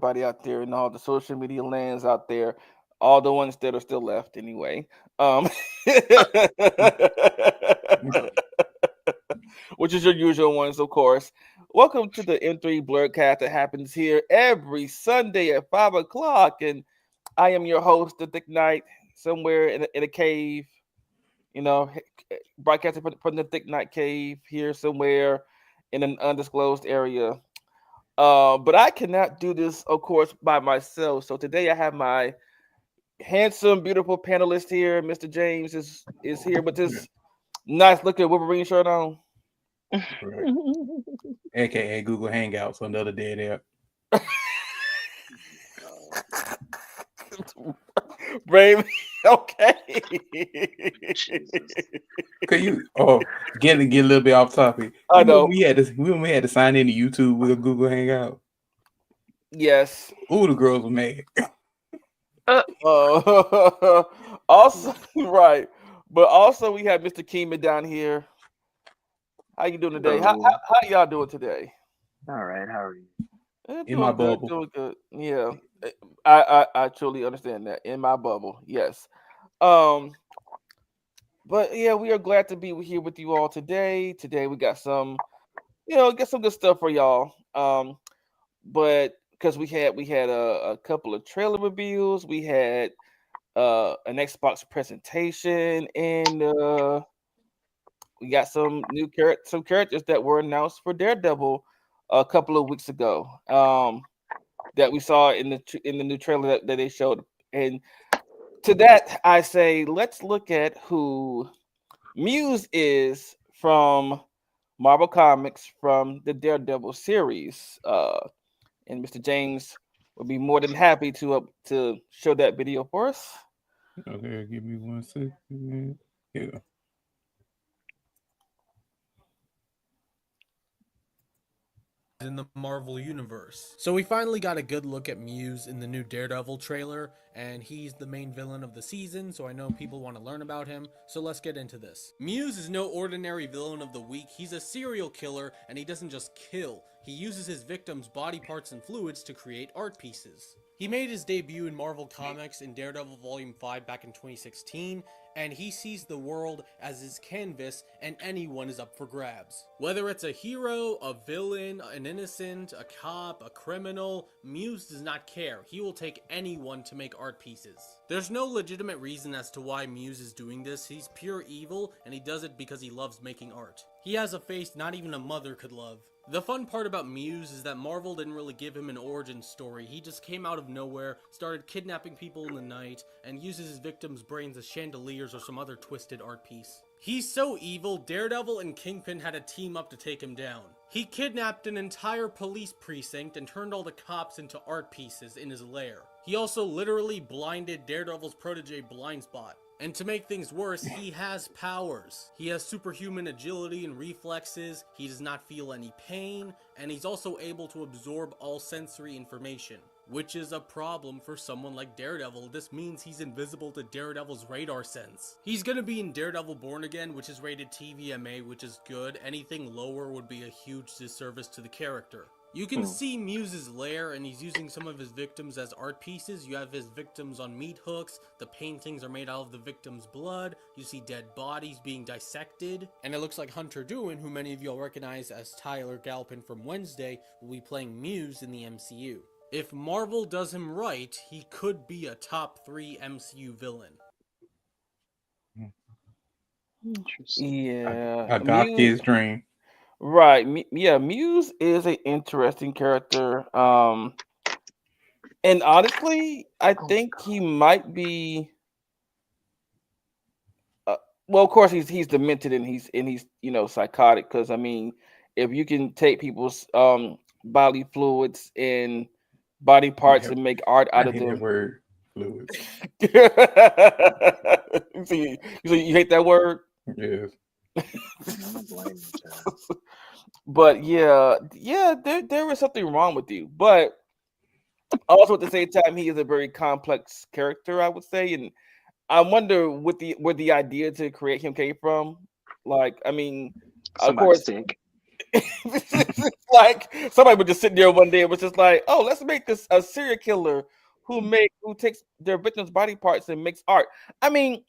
everybody out there and all the social media lands out there, all the ones that are still left anyway. Um, which is your usual ones, of course. Welcome to the M3 Blurcast that happens here every Sunday at 5 o'clock, and I am your host, the Thick Knight, somewhere in a cave, you know, broadcasting from the Thick Knight cave here somewhere in an undisclosed area. But I cannot do this, of course, by myself. So today I have my handsome, beautiful panelist here. Mr. James is here with this nice looking Wolverine shirt on. Right. AKA Google Hangouts, another dead app. Brave, okay. Could you get a little bit off topic? I know. We had to sign into YouTube with a Google Hangout. Yes. Ooh, the girls were mad. Also, right, but also we have Mr. Keeman down here. How you doing today? How y'all doing today? All right, how are you? In my bubble. Doing good. Yeah, I truly understand that. In my bubble, yes. But yeah, we are glad to be here with you all today. Today we got some, get some good stuff for y'all. But because we had a couple of trailer reviews, we had an Xbox presentation, and we got some characters that were announced for Daredevil a couple of weeks ago. That we saw in the new trailer that they showed. And to that, I say, let's look at who Muse is from Marvel Comics from the Daredevil series. And Mr. James will be more than happy to show that video for us. Okay, give me 1 second. Yeah. In the Marvel Universe. So we finally got a good look at Muse in the new Daredevil trailer, and he's the main villain of the season, so I know people want to learn about him, so let's get into this. Muse is no ordinary villain of the week. He's a serial killer, and he doesn't just kill. He uses his victims' body parts and fluids to create art pieces. He made his debut in Marvel Comics in Daredevil Volume 5 back in 2016, and he sees the world as his canvas and anyone is up for grabs. Whether it's a hero, a villain, an innocent, a cop, a criminal, Muse does not care. He will take anyone to make art pieces. There's no legitimate reason as to why Muse is doing this. He's pure evil and he does it because he loves making art. He has a face not even a mother could love. The fun part about Muse is that Marvel didn't really give him an origin story. He just came out of nowhere, started kidnapping people in the night, and uses his victims' brains as chandeliers or some other twisted art piece. He's so evil, Daredevil and Kingpin had to team up to take him down. He kidnapped an entire police precinct and turned all the cops into art pieces in his lair. He also literally blinded Daredevil's protege Blindspot. And to make things worse, he has powers. He has superhuman agility and reflexes, he does not feel any pain, and he's also able to absorb all sensory information. Which is a problem for someone like Daredevil. This means he's invisible to Daredevil's radar sense. He's gonna be in Daredevil Born Again, which is rated TVMA, which is good. Anything lower would be a huge disservice to the character. You can see Muse's lair, and he's using some of his victims as art pieces. You have his victims on meat hooks, the paintings are made out of the victim's blood, you see dead bodies being dissected, and it looks like Hunter Doohan, who many of y'all recognize as Tyler Galpin from Wednesday, will be playing Muse in the MCU. If Marvel does him right, he could be a top 3 MCU villain. Interesting. Yeah, A goth kid's dream. right. Yeah, Muse is an interesting character. And honestly, I think he might be. Well, of course, he's demented and he's psychotic. Because I mean, if you can take people's bodily fluids and body parts and make art out of hate that them. word, fluids. So you hate that word? Yes. But yeah, there is something wrong with you. But also at the same time, he is a very complex character, I would say, and I wonder where the idea to create him came from. Like, I mean, of Somebody's course, sick. Like somebody would just sit there one day and was just like, "Oh, let's make this a serial killer who takes their victims' body parts and makes art." I mean,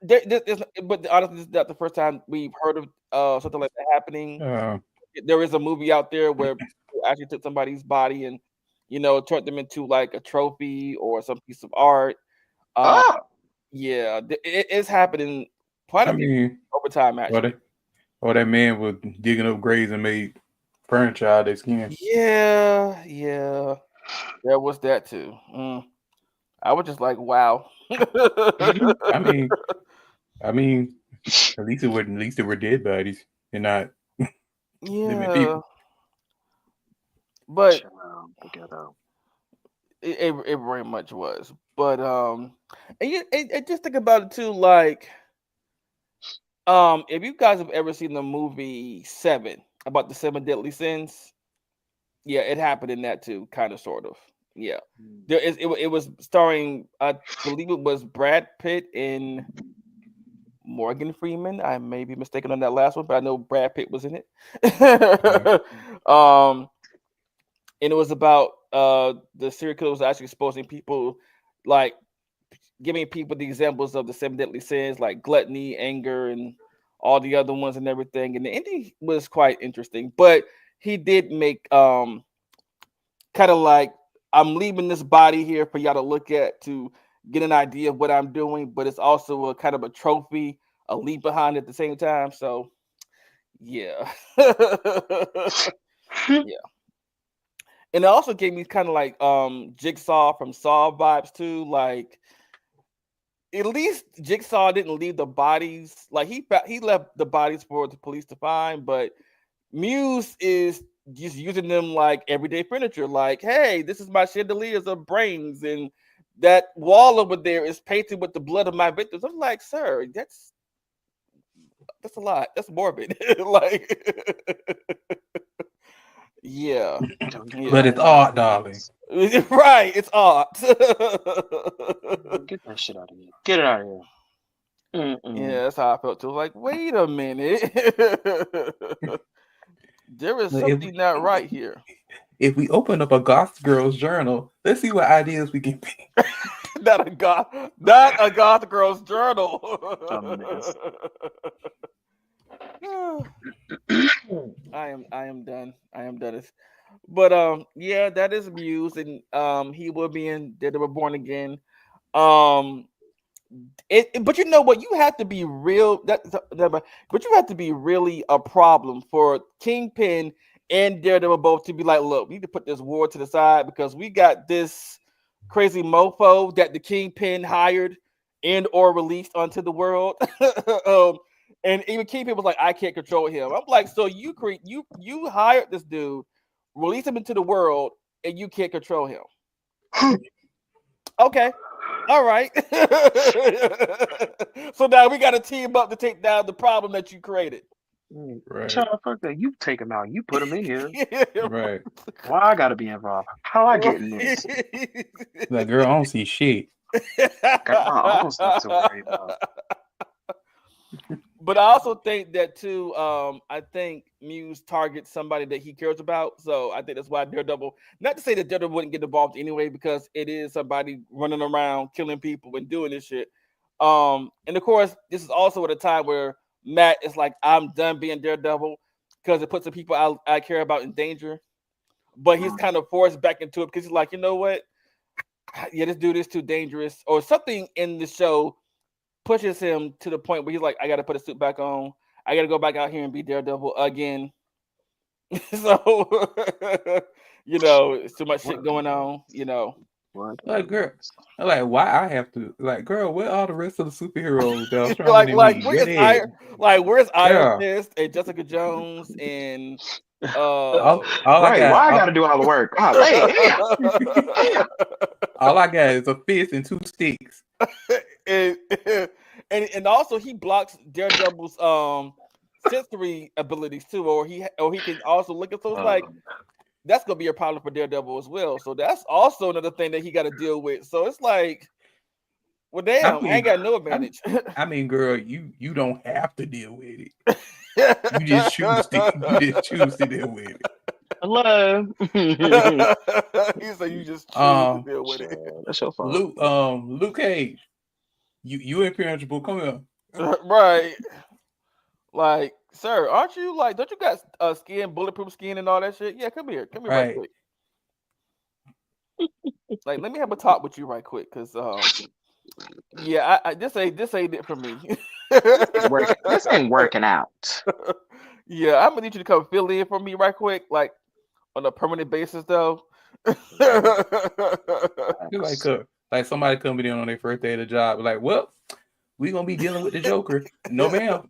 but honestly, this is not the first time we've heard of something like that happening. Uh, There is a movie out there where people actually took somebody's body and turned them into like a trophy or some piece of art. Um, Oh, yeah, it's happening quite I a bit mean, over time, or actually. that man was digging up graves and made furniture out of their skin. Yeah, there was that too. I was just like, wow. I mean, I mean, at least they were dead bodies and not living Yeah, people. but together. it very much was. But and just think about it too, like if you guys have ever seen the movie Seven about the seven deadly sins, yeah, it happened in that too, kind of, sort of. Yeah, it was starring, I believe it was Brad Pitt and Morgan Freeman. I may be mistaken on that last one, but I know Brad Pitt was in it. um, and it was about the serial killer was actually exposing people, like giving people the examples of the seven deadly sins, like gluttony, anger, and all the other ones and everything. And the ending was quite interesting, but he did make kind of like, I'm leaving this body here for y'all to look at to get an idea of what I'm doing, but it's also a kind of a trophy, a leave behind at the same time. So yeah. Yeah. And it also gave me kind of like Jigsaw from Saw vibes too. Like at least Jigsaw didn't leave the bodies, like he left the bodies for the police to find, but Muse is just using them like everyday furniture. Like, hey, this is my chandeliers of brains, and that wall over there is painted with the blood of my victims. I'm like, sir, that's a lot. That's morbid. Like, yeah, Don't get But yeah, it's art, darling. right. It's art. Get that shit out of here. Get it out of here. Yeah, that's how I felt too. Like, wait a minute. There is Look, If something not right here. if we open up a goth girl's journal, let's see what ideas we can pick. Not a goth girl's journal. A mess. I am done. I am done. But yeah, that is Muse, and he will be in Dead or Born Again. Um but you know what? You have to be real. But you have to be really a problem for Kingpin and Daredevil both to be like, look, we need to put this war to the side because we got this crazy mofo that the Kingpin hired and or released onto the world. And even Kingpin was like, I can't control him. I'm like, so you hired this dude, release him into the world, and you can't control him. Okay. All right. So now we got to team up to take down the problem that you created. Right, Child, fuck that. You take him out. You put him in here. right. Why I gotta be involved? How I get in this? Like, girl, I don't see shit. Got my own stuff to worry about. But I also think that too. I think Muse targets somebody that he cares about, so I think that's why Daredevil. Not to say that Daredevil wouldn't get involved anyway, because it is somebody running around killing people and doing this shit. And of course, this is also at a time where Matt is like, "I'm done being Daredevil," because it puts the people I care about in danger. But he's kind of forced back into it because he's like, you know what? Yeah, this dude is too dangerous, or something in the show pushes him to the point where he's like, I got to put a suit back on. I got to go back out here and be Daredevil again. So, it's too much shit going on, What? Like, girl, like, why I have to? Like, girl, where are the rest of the superheroes that are stronger like, than like me? where's Get it. where's Iron Yeah. Fist and Jessica Jones and All I Right, got, why I gotta do all the work? Oh, hey, all I got is a fist and 2 sticks. and, and also he blocks Daredevil's sensory abilities too, or he can also look at, so it's like that's gonna be a problem for Daredevil as well. So that's also another thing that he got to deal with. So it's like, well, damn, I ain't got no advantage. I mean, girl, you don't have to deal with it. You just choose to. You just choose to deal with it. Hello. He said you just choose to deal with it. That's your fault. Luke Cage, you impenetrable. Come here. Right. Like, sir, aren't you like? Don't you got skin, bulletproof skin, and all that shit? Yeah, come here right Right. quick. Like, let me have a talk with you right quick, cause yeah, this ain't it for me. This ain't working out. Yeah, I'm gonna need you to come fill in for me right quick, like on a permanent basis, though. It's like somebody coming in on their first day of the job, like, well, we gonna be dealing with the Joker. No, ma'am.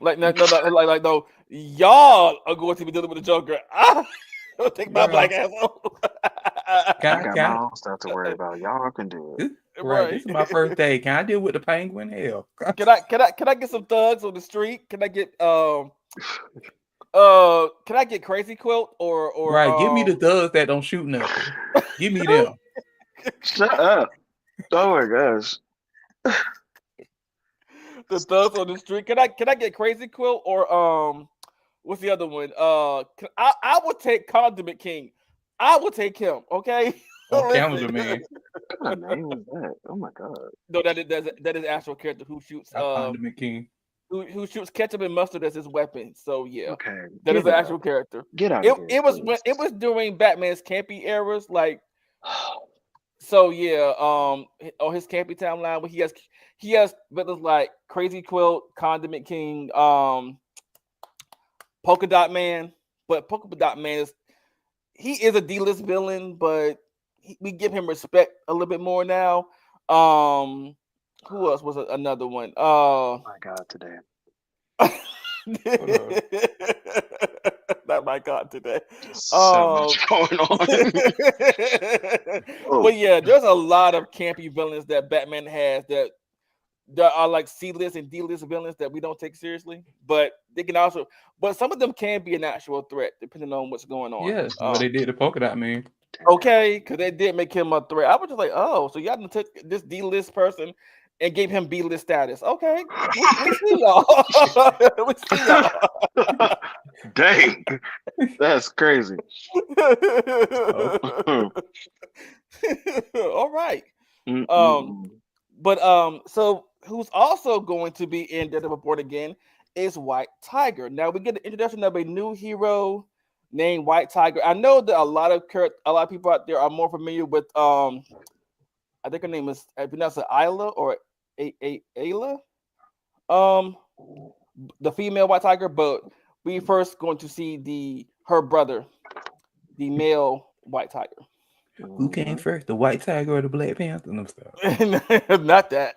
No, y'all are going to be dealing with the Joker. Don't take my black ass home. I got my own stuff to worry about. Y'all can do it. Right. This is my first day. Can I deal with the Penguin? Hell. Can I get some thugs on the street? Can I get can I get Crazy Quilt or right? Give me the thugs that don't shoot nothing. Give me them. Shut up! Oh my gosh. The thugs on the street. Can I get Crazy Quilt or what's the other one? I would take Condiment King. I will take him. Okay. Oh, Calendar Man. What kind of name was that? Oh my god. No, that is actual character who shoots Condiment King. Who shoots ketchup and mustard as his weapon. So yeah. Okay. That is an actual character. Get out of here. It was during Batman's campy eras, like. So yeah, on his campy timeline, where he has villains like Crazy Quilt, Condiment King, Polka Dot Man, but Polka Dot Man he is a D-list villain, but we give him respect a little bit more now. Who else was another one? Oh my god, today. Not my god today. So much going on. But yeah, there's a lot of campy villains that Batman has that are like C-list and D-list villains that we don't take seriously. But they can also, but some of them can be an actual threat depending on what's going on. Yes, what they did to Polka Dot Man. Okay, because they did make him a threat. I was just like, oh, so y'all done took this D-list person and gave him B-list status. Okay, we see y'all. We see y'all. Dang, that's crazy. All right. Mm-mm. But so who's also going to be in Daredevil Born Again is White Tiger. Now we get the introduction of a new hero named White Tiger. I know that a lot of people out there are more familiar with I think her name is pronounced Isla or Ayla. The female White Tiger, but we first going to see her brother, the male White Tiger. Who came first, the White Tiger or the Black Panther? No stuff. Not that.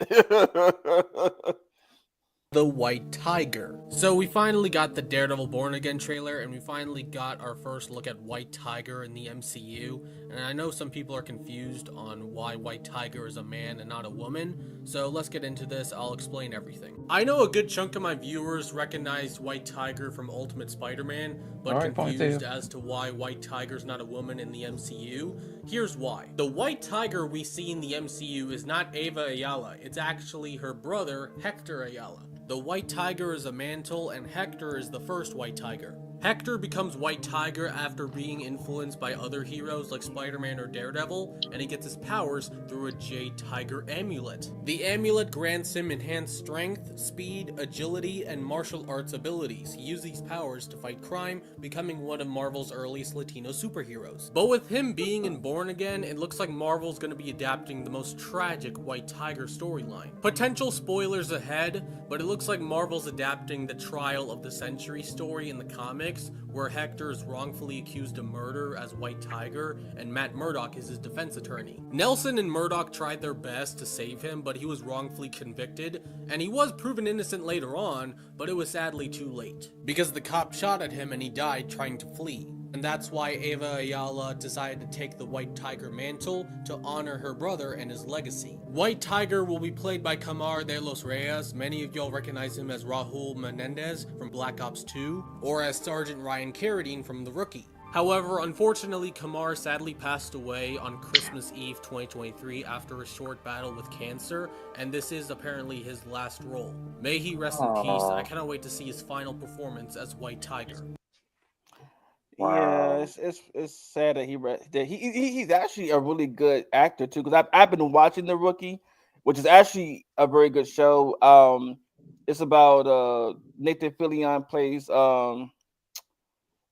The White Tiger. So we finally got the Daredevil Born Again trailer, and we finally got our first look at White Tiger in the MCU. And I know some people are confused on why White Tiger is a man and not a woman, so let's get into this. I'll explain everything. I know a good chunk of my viewers recognized White Tiger from Ultimate Spider-Man, but confused as to why White Tiger's not a woman in the MCU. Here's why. The White Tiger we see in the MCU is not Ava Ayala, it's actually her brother, Hector Ayala. The White Tiger is a mantle, and Hector is the first White Tiger. Hector becomes White Tiger after being influenced by other heroes like Spider-Man or Daredevil, and he gets his powers through a Jade Tiger amulet. The amulet grants him enhanced strength, speed, agility, and martial arts abilities. He uses these powers to fight crime, becoming one of Marvel's earliest Latino superheroes. But with him being in Born Again, it looks like Marvel's going to be adapting the most tragic White Tiger storyline. Potential spoilers ahead, but it looks like Marvel's adapting the Trial of the Century story in the comics, where Hector is wrongfully accused of murder as White Tiger, and Matt Murdock is his defense attorney. Nelson and Murdock tried their best to save him, but he was wrongfully convicted, and he was proven innocent later on, but it was sadly too late, because the cop shot at him and he died trying to flee. And that's why Ava Ayala decided to take the White Tiger mantle to honor her brother and his legacy. White Tiger will be played by Camar de los Reyes. Many of y'all recognize him as Raul Menendez from Black Ops 2, or as Sergeant Ryan Carradine from The Rookie. However, unfortunately, Kamar sadly passed away on Christmas Eve 2023 after a short battle with cancer, and this is apparently his last role. May he rest in peace. I cannot wait to see his final performance as White Tiger. Yeah, Wow. it's sad that he's actually a really good actor too. Because I've been watching The Rookie, which is actually a very good show. It's about Nathan Fillion plays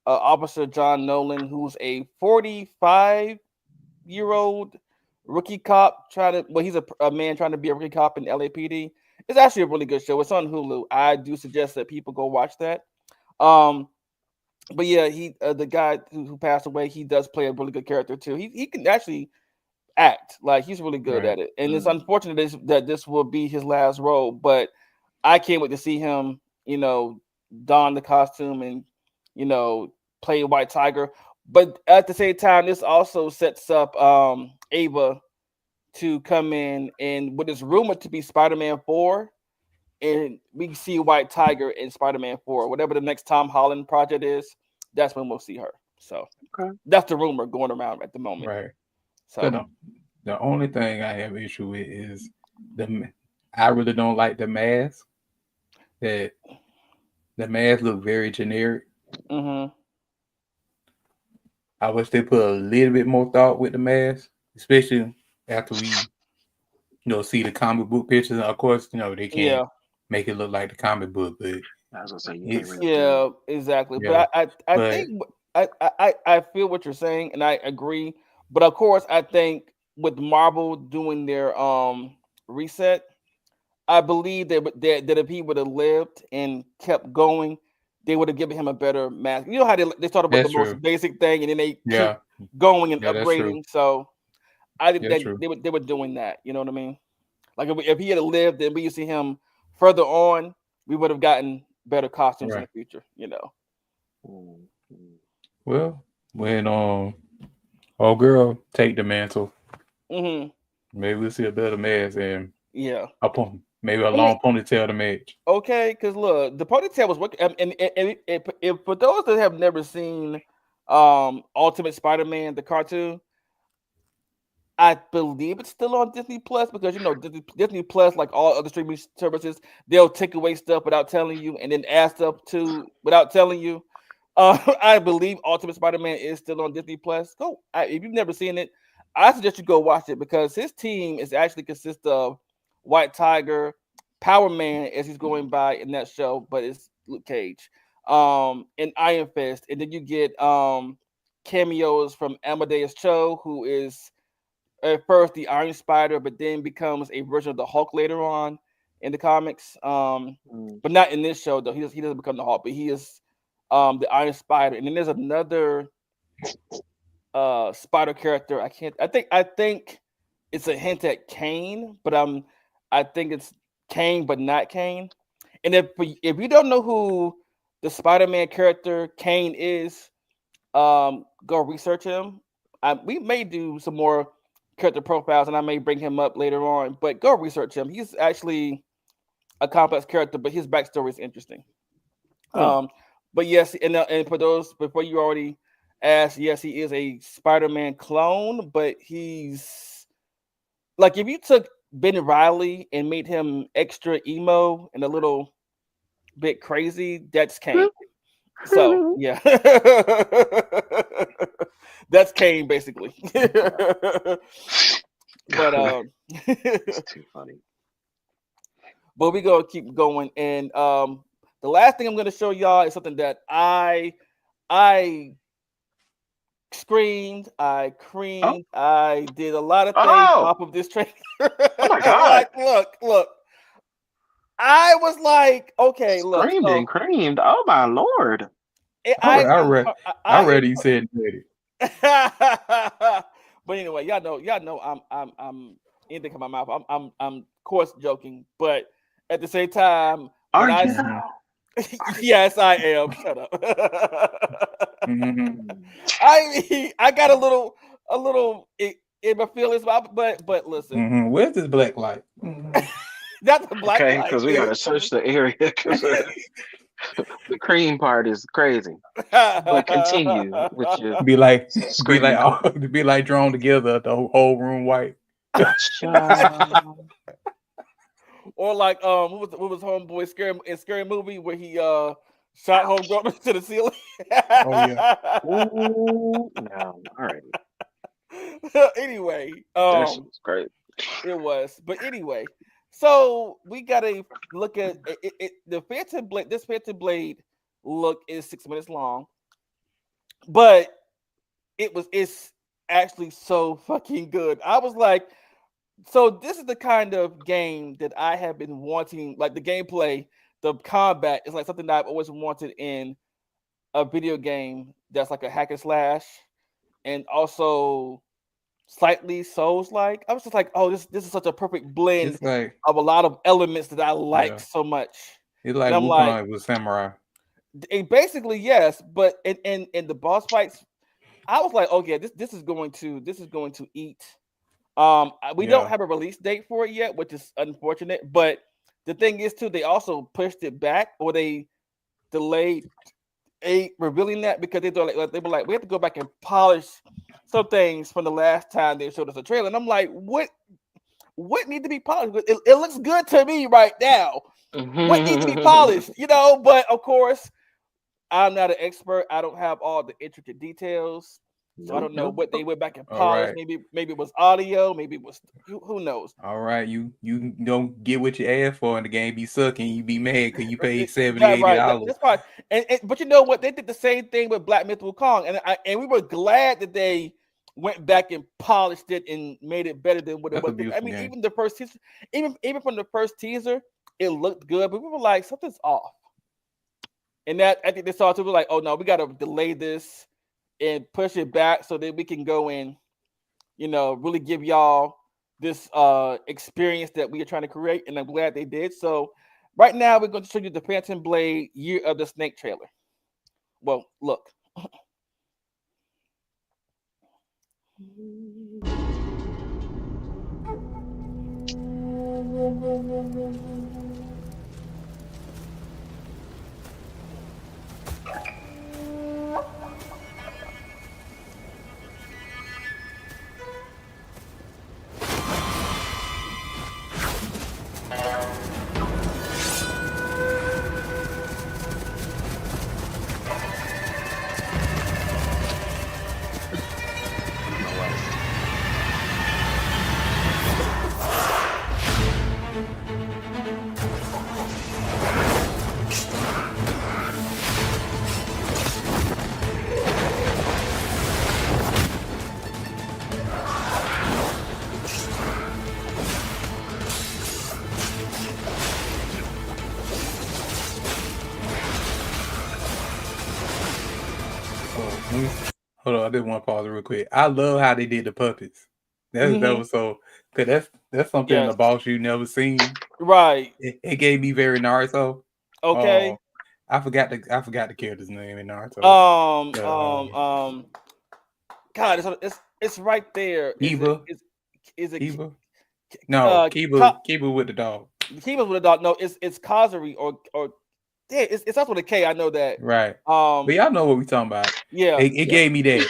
Officer John Nolan, who's a 45-year-old rookie cop trying to. Well, he's a man trying to be a rookie cop in LAPD. It's actually a really good show. It's on Hulu. I do suggest that people go watch that. Um, but yeah, the guy who passed away, he does play a really good character too. He can actually act, like he's really good Right. at it. And it's unfortunate that this will be his last role, but I can't wait to see him, don the costume and play White Tiger. But at the same time, this also sets up Ava to come in, and what is rumored to be Spider-Man 4, and we see White Tiger in Spider-Man 4, whatever the next Tom Holland project is. That's when we'll see her. So that's the rumor going around at the moment. Right. So The only thing I have issue with is I really don't like the mask. That the mask look very generic. Mm-hmm. I wish they put a little bit more thought with the mask, especially after we, see the comic book pictures. Of course, they can't make it look like the comic book, but I was gonna say you can't really yeah, exactly. Yeah, But I think I feel what you're saying, and I agree. But of course, I think with Marvel doing their reset, I believe that if he would have lived and kept going, they would have given him a better mask. You know how they started with that's the most true. basic thing, and then they keep Yeah, going and that's true. upgrading. So I think That's that true. they were doing that. You know what I mean? Like if he had lived and we used to see him further on, we would have gotten better costumes in Right. the future. Well, when old girl take the mantle, Mm-hmm. maybe we'll see a better mask and Yeah. maybe a long ponytail to match. Okay, because look, the ponytail was working, and if for those that have never seen Ultimate Spider-Man the cartoon, I believe it's still on Disney Plus because Disney Plus, like all other streaming services, they'll take away stuff without telling you, and then add stuff too without telling you. I believe Ultimate Spider-Man is still on Disney Plus. If you've never seen it, I suggest you go watch it because his team is actually consists of White Tiger, Power Man, as he's going by in that show, but it's Luke Cage, and Iron Fist, and then you get cameos from Amadeus Cho, who is at first the Iron Spider, but then becomes a version of the Hulk later on in the comics. But not in this show though. He doesn't become the Hulk, but he is the Iron Spider. And then there's another spider character. I think it's a hint at Kane, but I think it's Kane, but not Kane. And if you don't know who the Spider-Man character Kane is, go research him. We may do some more character profiles, and I may bring him up later on. But go research him. He's actually a complex character, but his backstory is interesting. But yes, and for those before you already asked, yes, he is a Spider-Man clone, but he's like if you took Ben Riley and made him extra emo and a little bit crazy, that's Kane. So yeah, that's Kane basically. But it's too funny. But we gonna keep going, and the last thing I'm gonna show y'all is something that I screamed, I creamed, I did a lot of things off of this trailer. Oh my god! look. I was like, okay, look. Screamed and creamed. Oh my lord! I already said that. But anyway, y'all know I'm anything in my mouth. I'm of course joking, but at the same time, Are you now? Yes, I am. Shut up. I got a little in my feelings, but listen. Where's this black light? That's the black light. Okay, because we gotta search the area. The cream part is crazy. But continue with your be like screaming. be like drawn together, the whole room white. Or like what was Homeboy scary movie where he shot Homegirl to the ceiling? Oh yeah. Ooh, no, all right. Anyway, That shit was great. it was. But anyway, so we gotta look at the Phantom Blade. This Phantom Blade look is 6 minutes long, but it's actually so fucking good. I was like, so this is the kind of game that I have been wanting, like the gameplay, the combat is like something that I've always wanted in a video game that's like a hack and slash and also slightly Souls-like. I was just like, oh, this is such a perfect blend It's like of a lot of elements that I like so much. it's like And I'm like, Wukong with samurai. basically yes, but in the boss fights, I was like, okay, this is going to eat. We don't have a release date for it yet, which is unfortunate. But the thing is, too, they also pushed it back or they delayed revealing that because they were like, we have to go back and polish some things from the last time they showed us a trailer. And I'm like, what need to be polished? It looks good to me right now. What needs to be polished? But of course, I'm not an expert. I don't have all the intricate details. So I don't know what they went back and polished. Right. Maybe it was audio. Maybe it was who knows. All right, you don't get what you asked for, and the game be sucking. You be mad because you paid $70, $80. That's fine. But you know what? They did the same thing with Black Myth Wukong, and we were glad that they went back and polished it and made it better than what it was. I mean, game. Even the first teaser, even from the first teaser, it looked good, but we were like, something's off. And that I think they saw too, like, oh no, we got to delay this and push it back so that we can go and, really give y'all this experience that we are trying to create. And I'm glad they did. So right now we're going to show you the Phantom Blade Year of the Snake trailer. Well, look. Hold on, I just want to pause real quick. I love how they did the puppets. That was so because that's something in the boss you never seen. Right. It gave me very Naruto. Okay. I forgot the character's name in Naruto. God, it's right there. Kiba. Is it Kiba? No, Kiba with the dog. Kiba's with the dog. No, it's Kazari or yeah, it's also with a K. I know that. Right. But y'all know what we talking about. Yeah. It gave me that.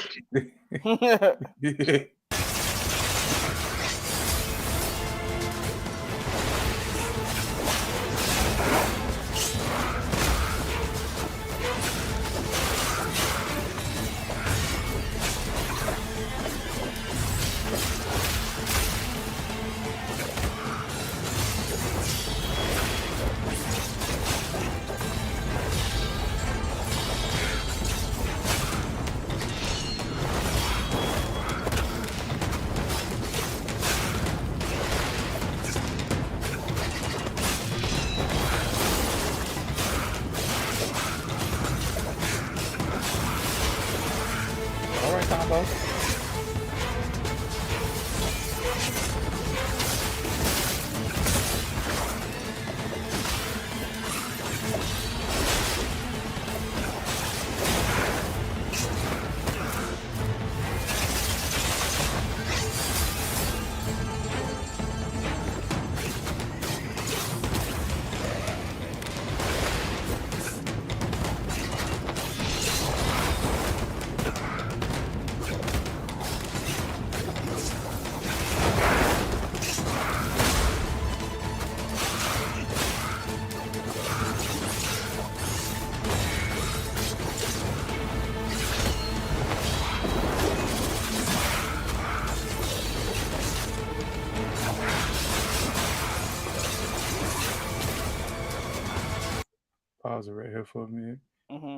pause it right here for a minute. Mm-hmm.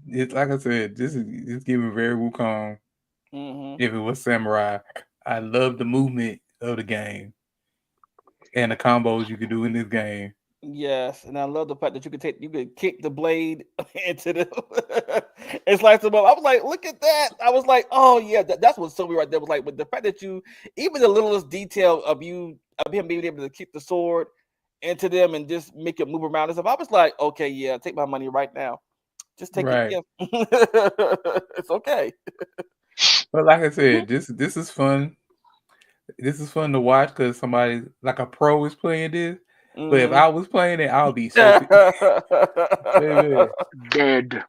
It's like I said, this is giving very Wukong. Mm-hmm. If it was Samurai, I love the movement of the game and the combos you could do in this game. Yes, and I love the fact that you could kick the blade into the and slice them up. I was like, look at that. I was like, oh yeah, that's what Sylvie right there was like. But the fact that you, even the littlest detail of him being able to kick the sword into them and just make it move around and stuff, I was like, okay, yeah, take my money right now. Just take it. Yeah. It's okay. But like I said, this is fun. This is fun to watch because somebody like a pro is playing this. But if I was playing it, I would be so dead.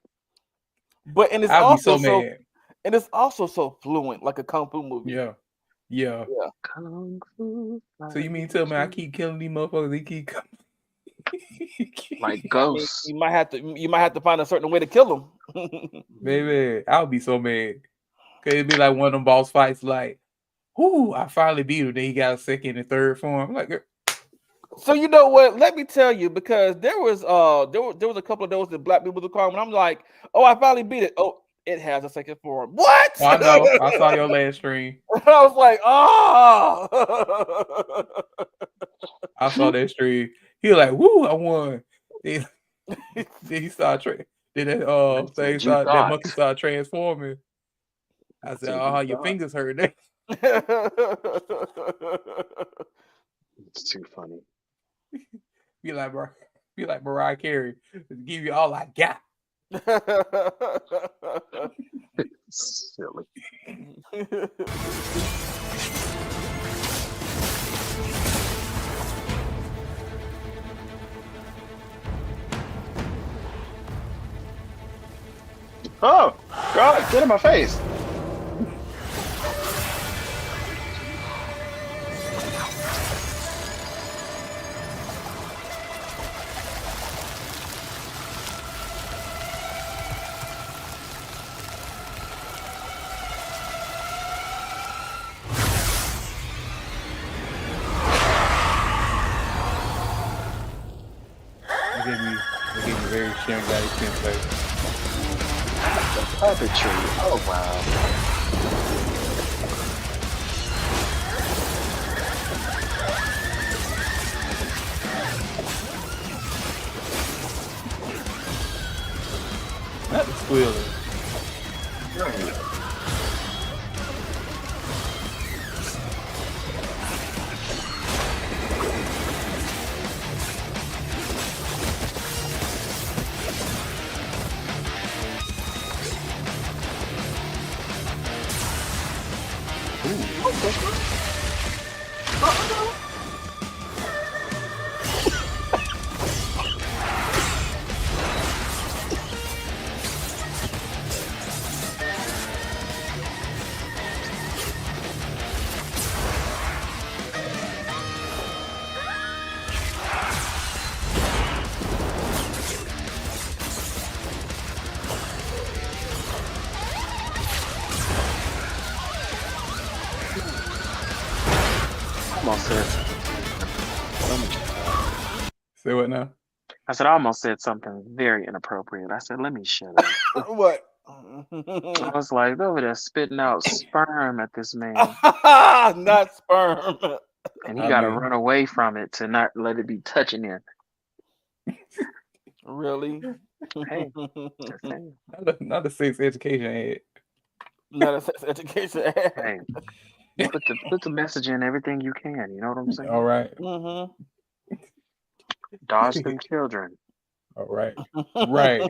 But and it's I'd be also so mad. And it's also so fluent, like a kung fu movie. Yeah. Kung fu. So you mean tell me I keep killing these motherfuckers? They keep coming. Like ghosts. I mean, you might have to find a certain way to kill them. Baby, I would be so mad. Cause it'd be like one of them boss fights, like, "Whoo, I finally beat him." Then he got a second and third form. I'm like, so you know what? Let me tell you, because there was a couple of those that black people would call, and I'm like, oh, I finally beat it. Oh, it has a second form. What? I know. I saw your last stream. I was like, oh. I saw that stream. He was like, "Woo, I won." Then he started. Then that that monkey started transforming. I said, "Oh, your fingers hurt." It's too funny. Be like Mariah Carey. Give you all I got. Silly. Oh, God, get in my face. They gave me very Shingai Sensei. Puppetry. Oh, wow. Not the squealing. Say what now? I said, I almost said something very inappropriate. I said, let me shut up. What? I was like, over there spitting out sperm at this man. Not sperm. And he got to run away from it to not let it be touching him. Really? Hey, not a sex education ad. Not a sex education ad. Hey, put the message in everything you can. You know what I'm saying? All right. Mm-hmm. Dodge them children. All right. Right.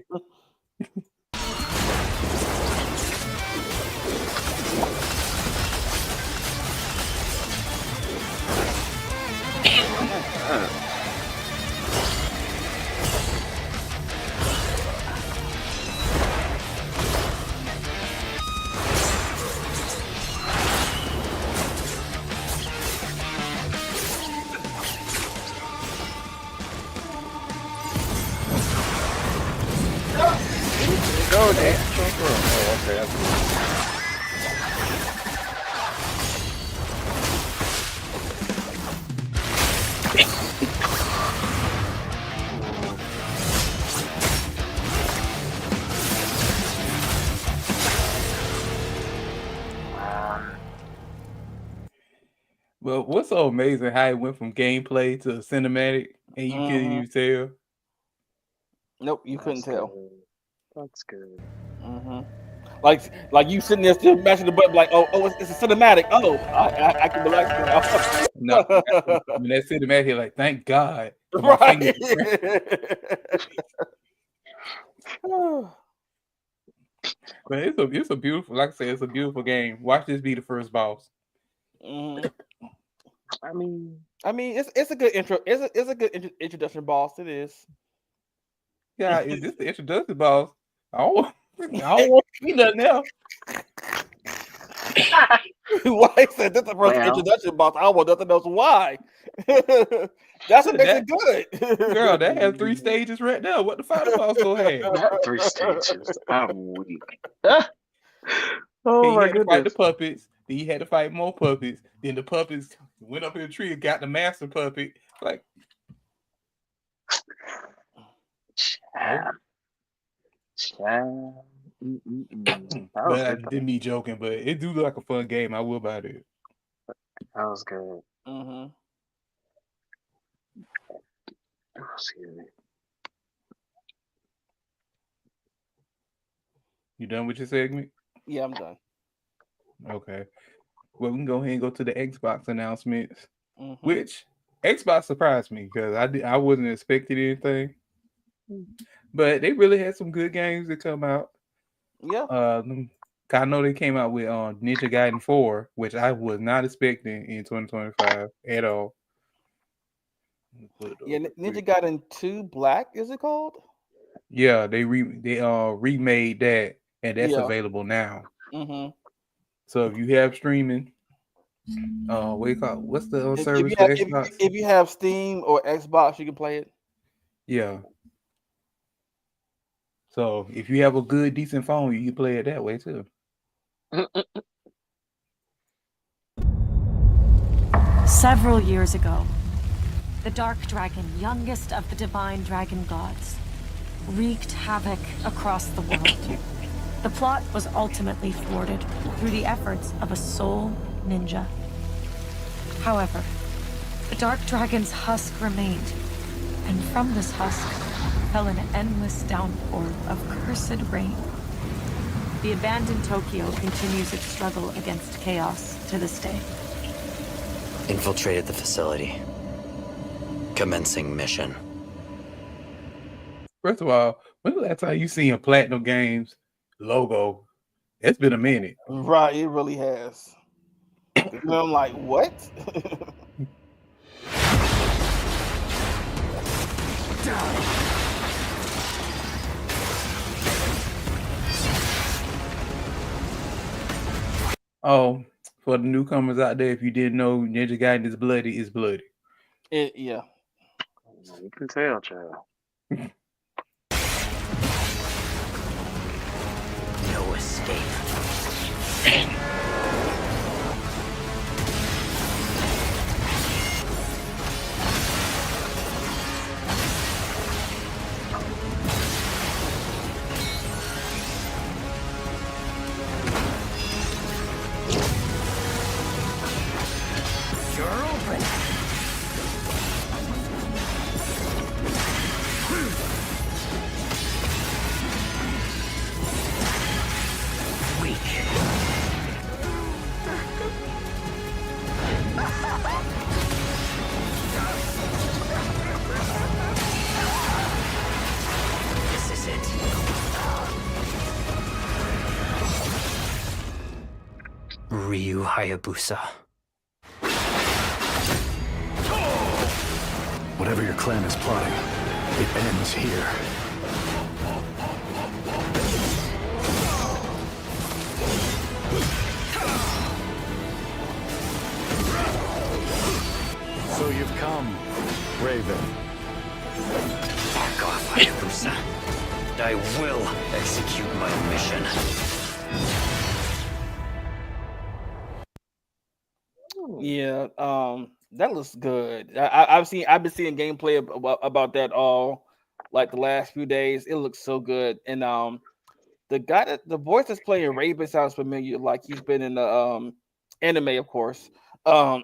Go, Dave. Oh, okay. That's Well, what's so amazing how it went from gameplay to cinematic, and you couldn't even tell. Nope, you couldn't tell. Good. That's good. Like you sitting there still mashing the button, like, oh, it's a cinematic. Oh, I can relax now. No, when that cinematic hit, like, thank God. My Right. fingers. But it's a beautiful, like I said, it's a beautiful game. Watch this be the first boss. Mhm. I mean, it's a good intro. It's a good introduction boss. It is. Yeah, is this the introduction boss? I don't want to see nothing else. Why he said this the first Well. introduction boss? I don't want nothing else. Why? That's what makes it good. Girl, that has 3 stages right now. What the final boss gonna have? Not 3 stages. I'm weak. Then Oh you my had to fight the goodness. puppets. Then you had to fight more puppets. Then the puppets went up in the tree and got the master puppet. Like, Child. Child. That was but I good. did me joking, but it do look like a fun game. I will buy it. That was good. Excuse me. You done with your segment? Yeah, I'm done. Okay. Well, we can go ahead and go to the Xbox announcements, which Xbox surprised me because I wasn't expecting anything, but they really had some good games that come out. Yeah. I know they came out with Ninja Gaiden 4, which I was not expecting in 2025 at all. Yeah, Ninja Gaiden 2 Black, is it called? Yeah, they remade that, and that's available now. So if you have streaming, what do you call it? What's the service for Xbox? If you have Steam or Xbox, you can play it. Yeah. So if you have a good, decent phone, you can play it that way too. Several years ago, the Dark Dragon, youngest of the divine dragon gods, wreaked havoc across the world. The plot was ultimately thwarted through the efforts of a sole ninja. However, the Dark Dragon's husk remained, and from this husk fell an endless downpour of cursed rain. The abandoned Tokyo continues its struggle against chaos to this day. Infiltrated the facility. Commencing mission. First of all, when the last time you seen a Platinum Games logo? It's been a minute. Right, it really has. And I'm like, what? Oh, for the newcomers out there, if you didn't know, Ninja Gaiden is bloody. It's bloody. Yeah. You can tell, child. No escape. You're open. This is it. Ryu Hayabusa. Whatever your clan is plotting, it ends here. So you've come, Raven. Back off, Hayabusa. I will execute my mission. Yeah, that looks good. I've been seeing gameplay about that all like the last few days. It looks so good, and the voice that's playing Raven sounds familiar. Like he's been in the anime, of course. Um,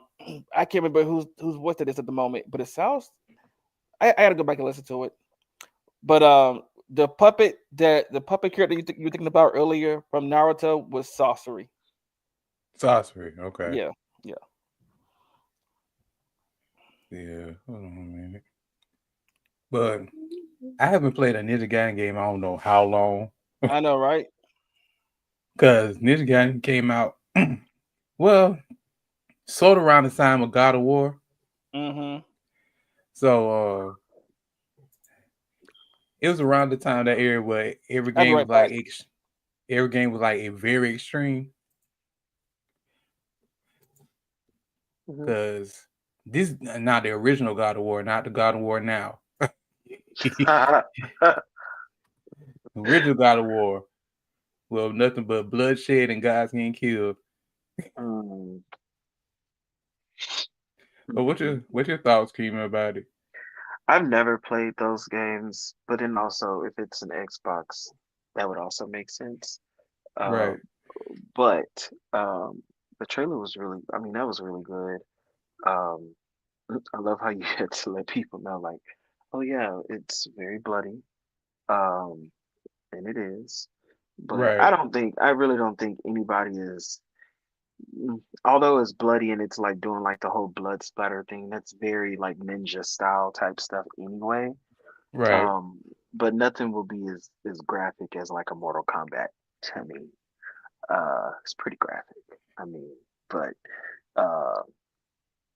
I can't remember who's voice it is at the moment, but it sounds. I gotta go back and listen to it. But the puppet character you were thinking about earlier from Naruto was Sorcery. Sorcery. Okay. Yeah, yeah. Yeah. Hold on a minute. But I haven't played a Ninja Gaiden game. I don't know how long. I know, right? Because Ninja Gaiden came out, well, sort of around the time of God of War. Mm-hmm. So it was around the time that era where every I'll be game was right back. like a very extreme. Because this not the original God of War, not the God of War now. The original God of War, well, nothing but bloodshed and guys getting killed. But what's your thoughts, Kima, about it? I've never played those games, but then also if it's an Xbox, that would also make sense. Uh, Right, but the trailer was really, I mean, that was really good. Um, I love how you had to let people know, like, oh yeah, it's very bloody, um, and it is. But right, I really don't think anybody is, although it's bloody and it's like doing like the whole blood splatter thing, that's very like ninja style type stuff anyway. right, Um, but nothing will be as graphic as like a Mortal Kombat to me. It's pretty graphic. I mean, but uh,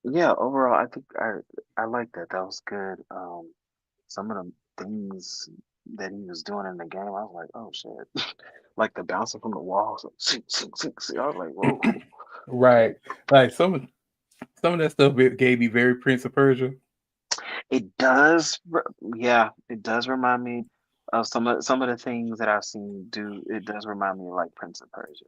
yeah, overall, I think I like that. That was good. Some of the things that he was doing in the game, I was like, oh shit, like the bouncing from the walls, like, I was like, whoa. right. Like some of that stuff gave me very Prince of Persia. It does, yeah, it does remind me of some of the things that I've seen do. It does remind me of like Prince of Persia.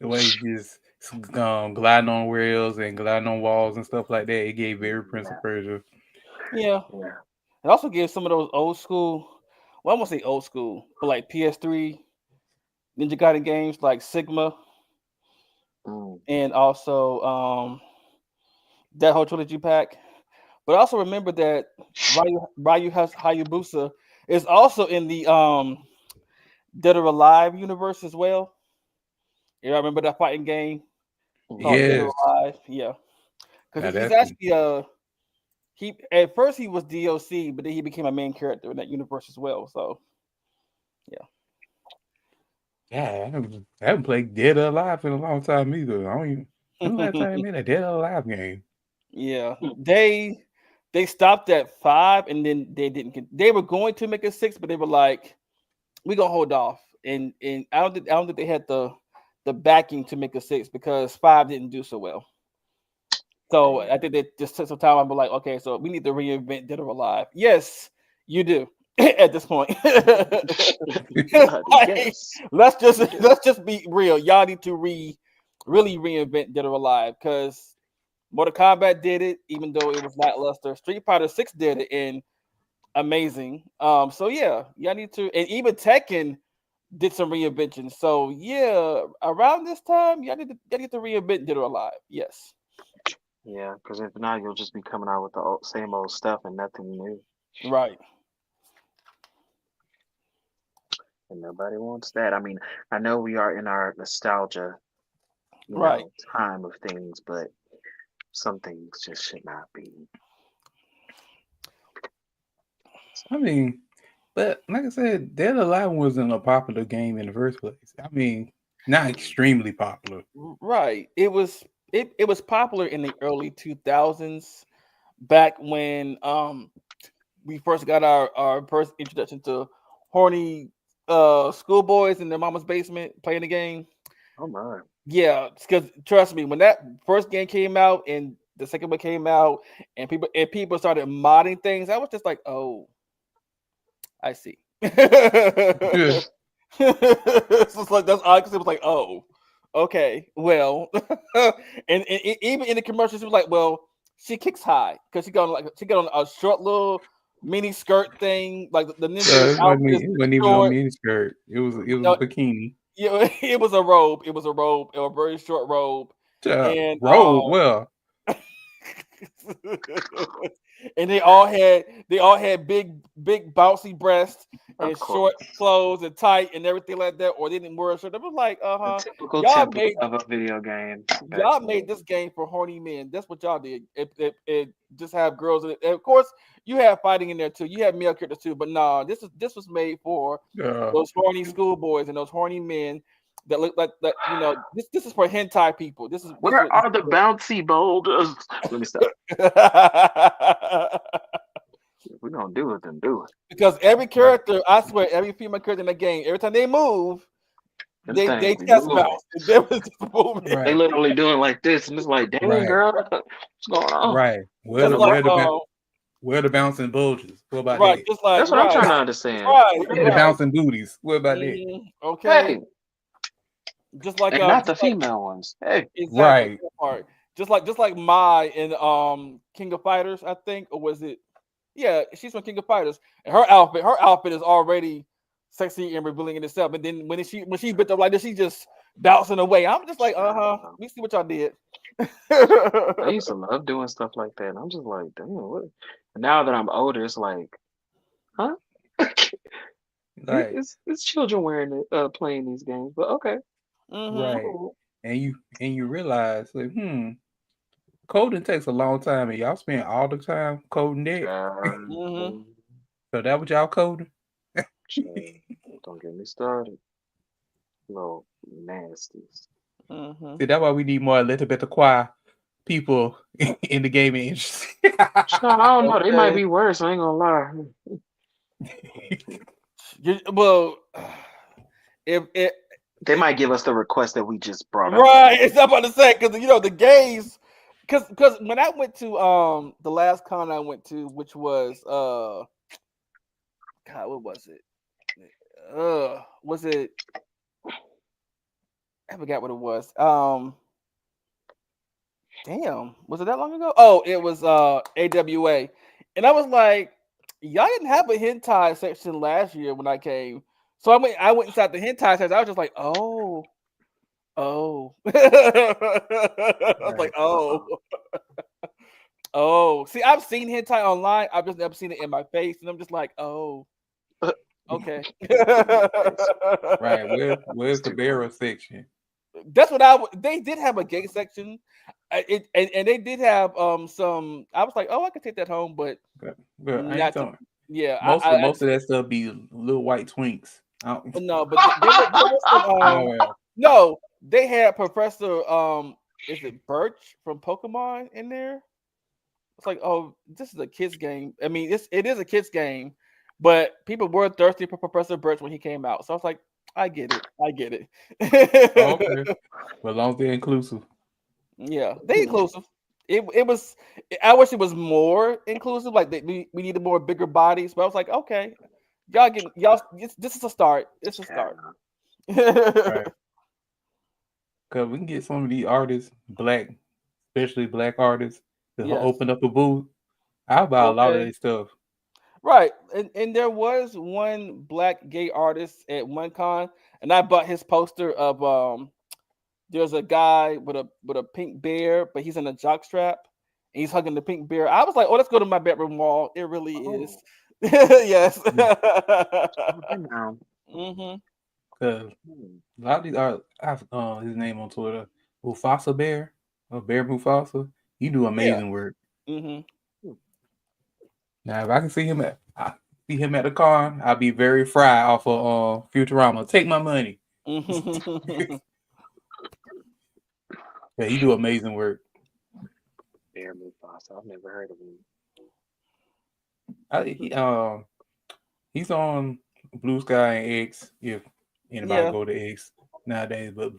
The way he just gliding on rails and gliding on walls and stuff like that. It gave very Prince of Yeah, Persia. Yeah. yeah. It also gives some of those old school. Well, I won't say old school, but like PS3 Ninja Gaiden games like Sigma Mm. and also that whole trilogy pack. But also remember that Ryu has Hayabusa is also in the Dead or Alive universe as well. Yeah, I remember that fighting game called Dead or Yes. Alive. Yeah, because Now he's that's actually he at first he was DLC, but then he became a main character in that universe as well. So yeah. yeah. I haven't played Dead or Alive in a long time either. I don't even. When the last time I made a Dead or Alive game? Yeah, they stopped at 5, and then they didn't. They were going to make a 6, but they were like, "We gonna hold off." And I don't think they had the backing to make a 6 because 5 didn't do so well. So I think they just took some time. I'm like, okay, so we need to reinvent Dead or Alive. Yes, you do. At this point, like, Yes. let's just be real. Y'all need to really reinvent Dead or Alive because Mortal Kombat did it, even though it was lackluster. Street Fighter 6 did it, and amazing. So yeah, y'all need to, and even Tekken did some reinventions. So yeah, around this time, y'all need to reinvent Dead or Alive. Yes, Yeah, because if not, you'll just be coming out with the same old stuff and nothing new, right, and nobody wants that. I mean, I know we are in our nostalgia, right. time of things, but some things just should not be. I mean, but like I said, Dead or Alive wasn't a popular game in the first place. I mean, not extremely popular. Right. It was popular in the early 2000s, back when we first got our first introduction to horny schoolboys in their mama's basement playing the game. Oh my. Yeah, because trust me, when that first game came out and the second one came out, and people started modding things, I was just like, oh, I see. Yeah. It's just like that's odd because it was like, oh, okay, well, even in the commercials, it was like, well, she kicks high because she got on a short little mini skirt thing, like the ninja outfit is It wasn't even no short. mini skirt. It was a No, bikini. yeah, it was a robe. It was a robe, a very short robe, and road well. and they all had big bouncy breasts Of and short course. clothes and tight and everything like that, or they didn't wear a shirt. It was like, The typical y'all template made of a video game back y'all then. made this game for horny men. That's what y'all did. It just have girls in it. And of course, you have fighting in there too. You have male characters too, but nah, this was made for those horny schoolboys and those horny men that look like that. This is for hentai people. This Where what are the bouncy boulders? Let me stop. If we're gonna do it, then do it. because every character, I swear, every female character in the game, every time they move, Them they things be chest moving. bounce. They was just moving. They Right, literally doing like this, and it's like, dang, right, girl, what's going on? right. Where Just the But like where the ba- where the bouncing bulges? What about right, that? just like that's what I'm right, trying to understand. right, And the Where? right. bouncing booties. What about that? Okay, Hey, just like and not the female ones. Hey, exactly Right. that part. Just like Mai in King of Fighters, I think, or was it? Yeah, she's from King of Fighters, and her outfit is already sexy and revealing in itself. And then when she bit up like this, she just bouncing away. I'm just like, we see what y'all did. I used to love doing stuff like that, and I'm just like, damn, what? Now that I'm older, it's like, huh? Right. It's children wearing it, playing these games, but okay, hmm Right. cool. And you realize like, coding takes a long time and y'all spend all the time coding that. Child, hmm So that what y'all coding? child, don't get me started. Little nasties. hmm See, that's why we need more little bit of choir people in the gaming industry. Child, I don't know. They might Okay. be worse. I ain't gonna lie. Well, if it They might give us the request that we just brought up. right, it's not about to say because the gays. Because when I went to the last con I went to, which was God, what was it? Was it? I forgot what it was. Damn, was it that long ago? Oh, it was AWA, and I was like, y'all didn't have a hentai section last year when I came, so I went inside the hentai section. I was just like, oh. I was Right. like, oh. See, I've seen hentai online. I've just never seen it in my face, and I'm just like, oh, okay. Right. Where's the Too barrel funny. section? That's what they did have a gay section. And they did have some. I was like, oh, I could take that home, but Well, I ain't not to. talking. Yeah, Most of that stuff be little white twinks. no, but there was some Oh well. no, they had Professor is it Birch from Pokemon in there? It's like, oh, this is a kids game. I mean, it is a kids game, but people were thirsty for Professor Birch when he came out. So I was like, I get it. Oh, okay. But as long as they're inclusive. Yeah, they inclusive. It was. I wish it was more inclusive. Like we needed more bigger bodies. But I was like, okay, y'all. This is a start. It's a start. Right. Because we can get some of these artists, especially black artists, to Yes. open up a booth. I'll buy a lot of Okay. their stuff. Right. And there was one black gay artist at one con, and I bought his poster of there's a guy with a pink bear, but he's in a jockstrap and he's hugging the pink bear. I was like, oh, let's go to my bedroom wall. It really is. Oh, Yes. okay now. hmm Because Hmm. a lot of these artists, his name on Twitter, Mufasa Bear, or Bear Mufasa, he do Yeah. amazing work. hmm Now, if I can see him at the con, I'll be very fried off of Futurama. Take my money. Yeah, he do amazing work. Bear Mufasa. I've never heard of him. He's on Blue Sky and X, if anybody yeah. go to X nowadays. But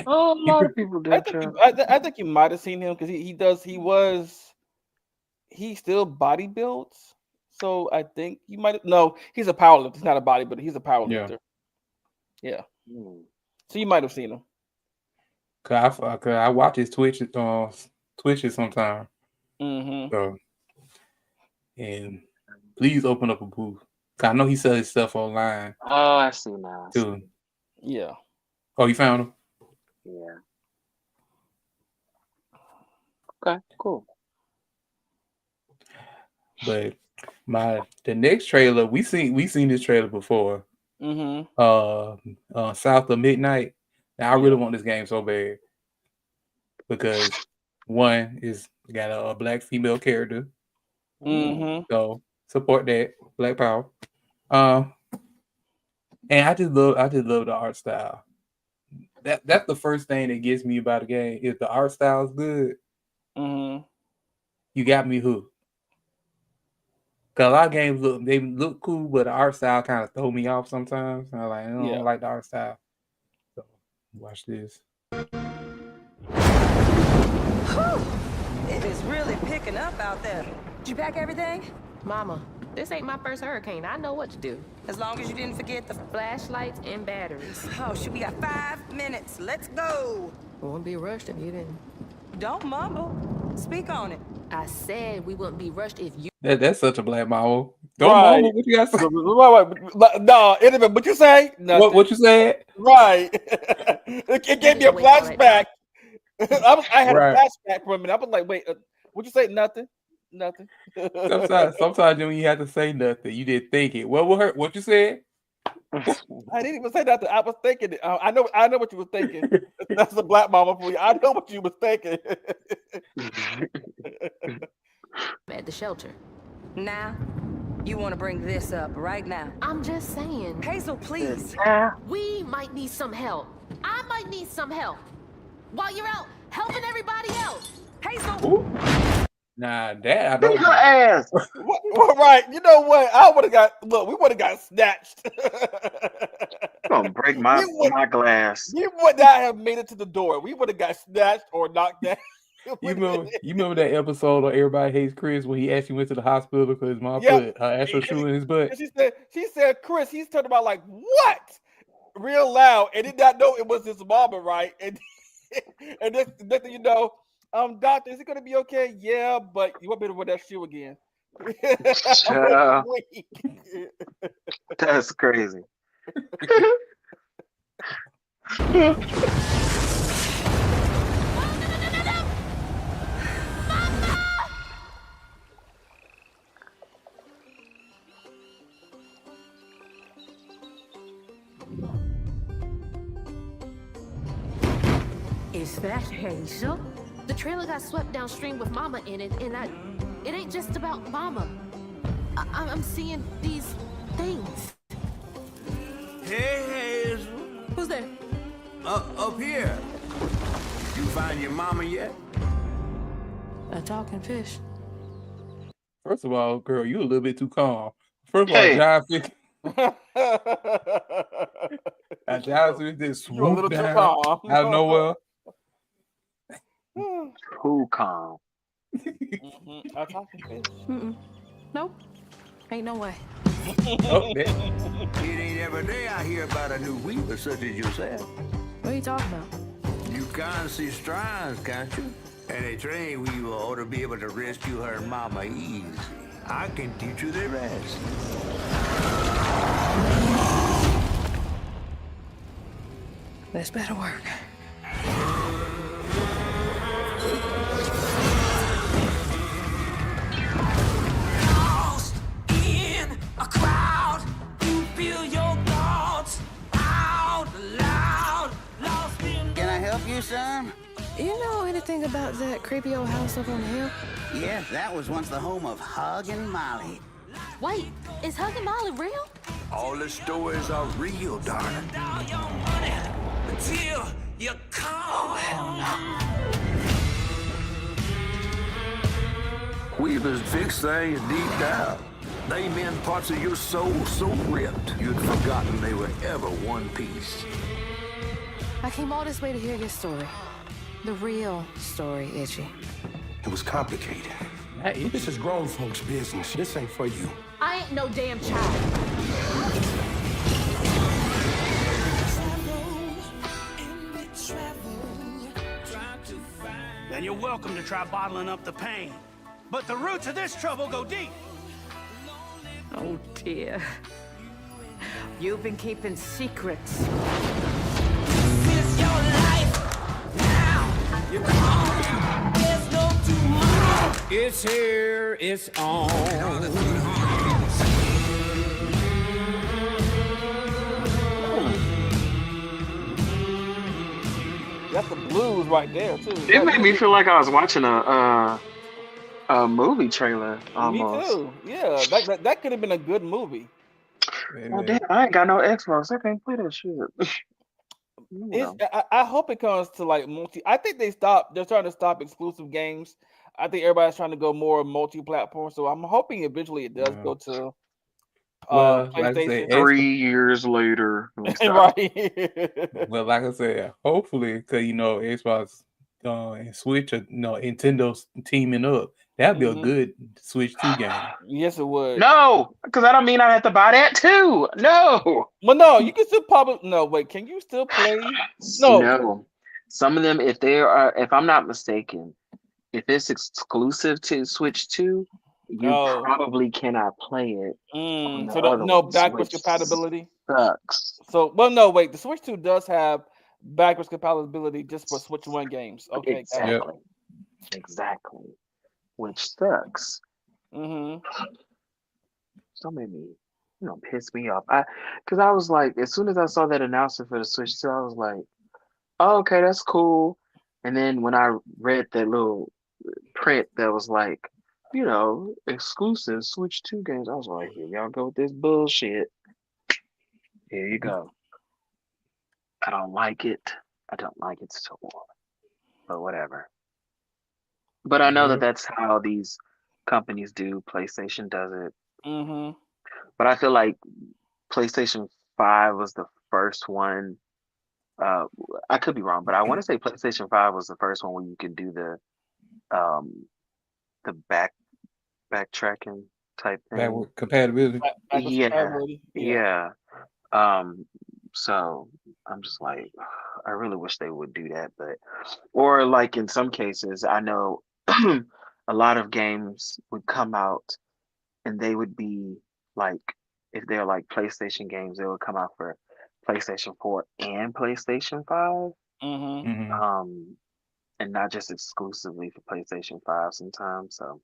Oh, a he lot pre- of people I did, think you, child. I think you might have seen him because he still body builds. So I think you might have no, he's a powerlifter. He's not a bodybuilder. He's a yeah, powerlifter. Yeah. Hmm. So you might have seen him. cause I watch his Twitches sometimes. hmm So and please open up a booth. 'Cause I know he sells his stuff online Oh, I see now. I see. too. Yeah. Oh, you found him? Yeah. Okay, cool. But the next trailer we seen this trailer before. Mm-hmm. South of Midnight. Now I really Yeah. want this game so bad because one is got a black female character, Mm-hmm. so support that Black Power. And I just love the art style. That's the first thing that gets me about the game. If the art style is good, Mm-hmm. you got me hooked. Cause a lot of games look cool, but the art style kind of throw me off sometimes. And I'm like, I don't like the art style. So watch this. It is really picking up out there. Did you pack everything? Mama, this ain't my first hurricane. I know what to do. As long as you didn't forget the Flashlights and batteries. Oh, shoot, we got 5 minutes. Let's go. We wouldn't be rushed if you didn't. Don't mumble. Speak on it. I said we wouldn't be rushed if you... That's such a Black mama. Don't Right. mama, what you got to say? Right. No, what you say? Nothing. What you said? Right. It gave me a flashback. I had a flashback for a minute. I was like, wait, what you say? Nothing. Sometimes when you have to say nothing, you didn't think it. What you said? I didn't even say nothing. I was thinking it. I know what you were thinking. That's the Black mama for you. I know what you was thinking. at the shelter. Now, you want to bring this up right now. I'm just saying. Hazel, please. We might need some help. I might need some help. While you're out helping everybody else. Hazel! Ooh. Nah, that I don't. Your ass. Right. You know what? We would have got snatched. Gonna break my glass. We would not have made it to the door. We would have got snatched or knocked down. You remember that episode of Everybody Hates Chris when he actually went to the hospital because his mom put her actual shoe in his butt? She said, Chris, he's turned about like, what? Real loud, and did not know it was his mama, right? And this you know, doctor, is it gonna be okay? Yeah, but you want me to wear that shoe again? That's crazy. Is that Hazel? The trailer got swept downstream with Mama in it, and it ain't just about Mama. I'm seeing these things. Hey, Hazel. Who's there? Up here. You find your mama yet? A talking fish. First of all, girl, you a little bit too calm. First of all, John Smith. John Smith just swooped down out of nowhere. Too calm. A talking fish. Nope. Ain't no way. It ain't every day I hear about a new weaver such as yourself. What are you talking about? You can't see strands, can't you? And a trained weaver ought to be able to rescue her mama easy. I can teach you the rest. This better work. Lost in a crowd, you feel your thoughts out loud. Lost in. Can I help you, son? You know anything about that creepy old house up on the hill? Yes, that was once the home of Hug and Molly. Wait, is Hug and Molly real? All the stories are real, darling. All your money until you come. Oh, hell no. Weavers fix things deep down. They mend parts of your soul so ripped you'd forgotten they were ever one piece. I came all this way to hear your story. The real story, Itchy. It was complicated. Hey, this is grown folks' business. This ain't for you. I ain't no damn child. Then you're welcome to try bottling up the pain. But the roots of this trouble go deep. Oh, dear. You've been keeping secrets. It's your life now. You're gone. There's no tomorrow. It's here, it's on. That's the blues right there too. It made me feel like I was watching a movie trailer Me almost. too. Yeah, that could have been a good movie. Oh damn! I ain't got no Xbox. I can't play that shit. I hope it comes to like multi. I think they're trying to stop exclusive games. I think everybody's trying to go more multi-platform. So I'm hoping eventually it does go to Well, like I say, PlayStation. 3 years later, right? Well, like I said, hopefully, because Xbox and Switch, Nintendo's teaming up. That'd be a good Switch 2 game. Yes, it would. No, because I don't mean I have to buy that too. No. Well, no, you can still probably no. Wait, can you still play? No. Some of them, if I'm not mistaken, if it's exclusive to Switch 2, you probably cannot play it. On the So other no one, backwards which compatibility. Sucks. So no, wait. The Switch 2 does have backwards compatibility just for Switch 1 games. Okay, exactly. Exactly. Which sucks. So made me, piss me off. Because I was like, as soon as I saw that announcement for the Switch 2, I was like, oh, okay, that's cool. And then when I read that little print that was like, exclusive Switch 2 games, I was like, here y'all go with this bullshit. Here you go. I don't like it. I don't like it so much. But whatever. But I know that that's how these companies do. PlayStation does it. But I feel like PlayStation 5 was the first one. I could be wrong, but I want to say PlayStation 5 was the first one where you could do the backtracking type thing. Backward compatibility. Yeah. So I'm just like, I really wish they would do that, or like in some cases, I know a lot of games would come out and they would be like, if they're like PlayStation games, they would come out for PlayStation 4 and PlayStation 5. And not just exclusively for PlayStation 5 sometimes. So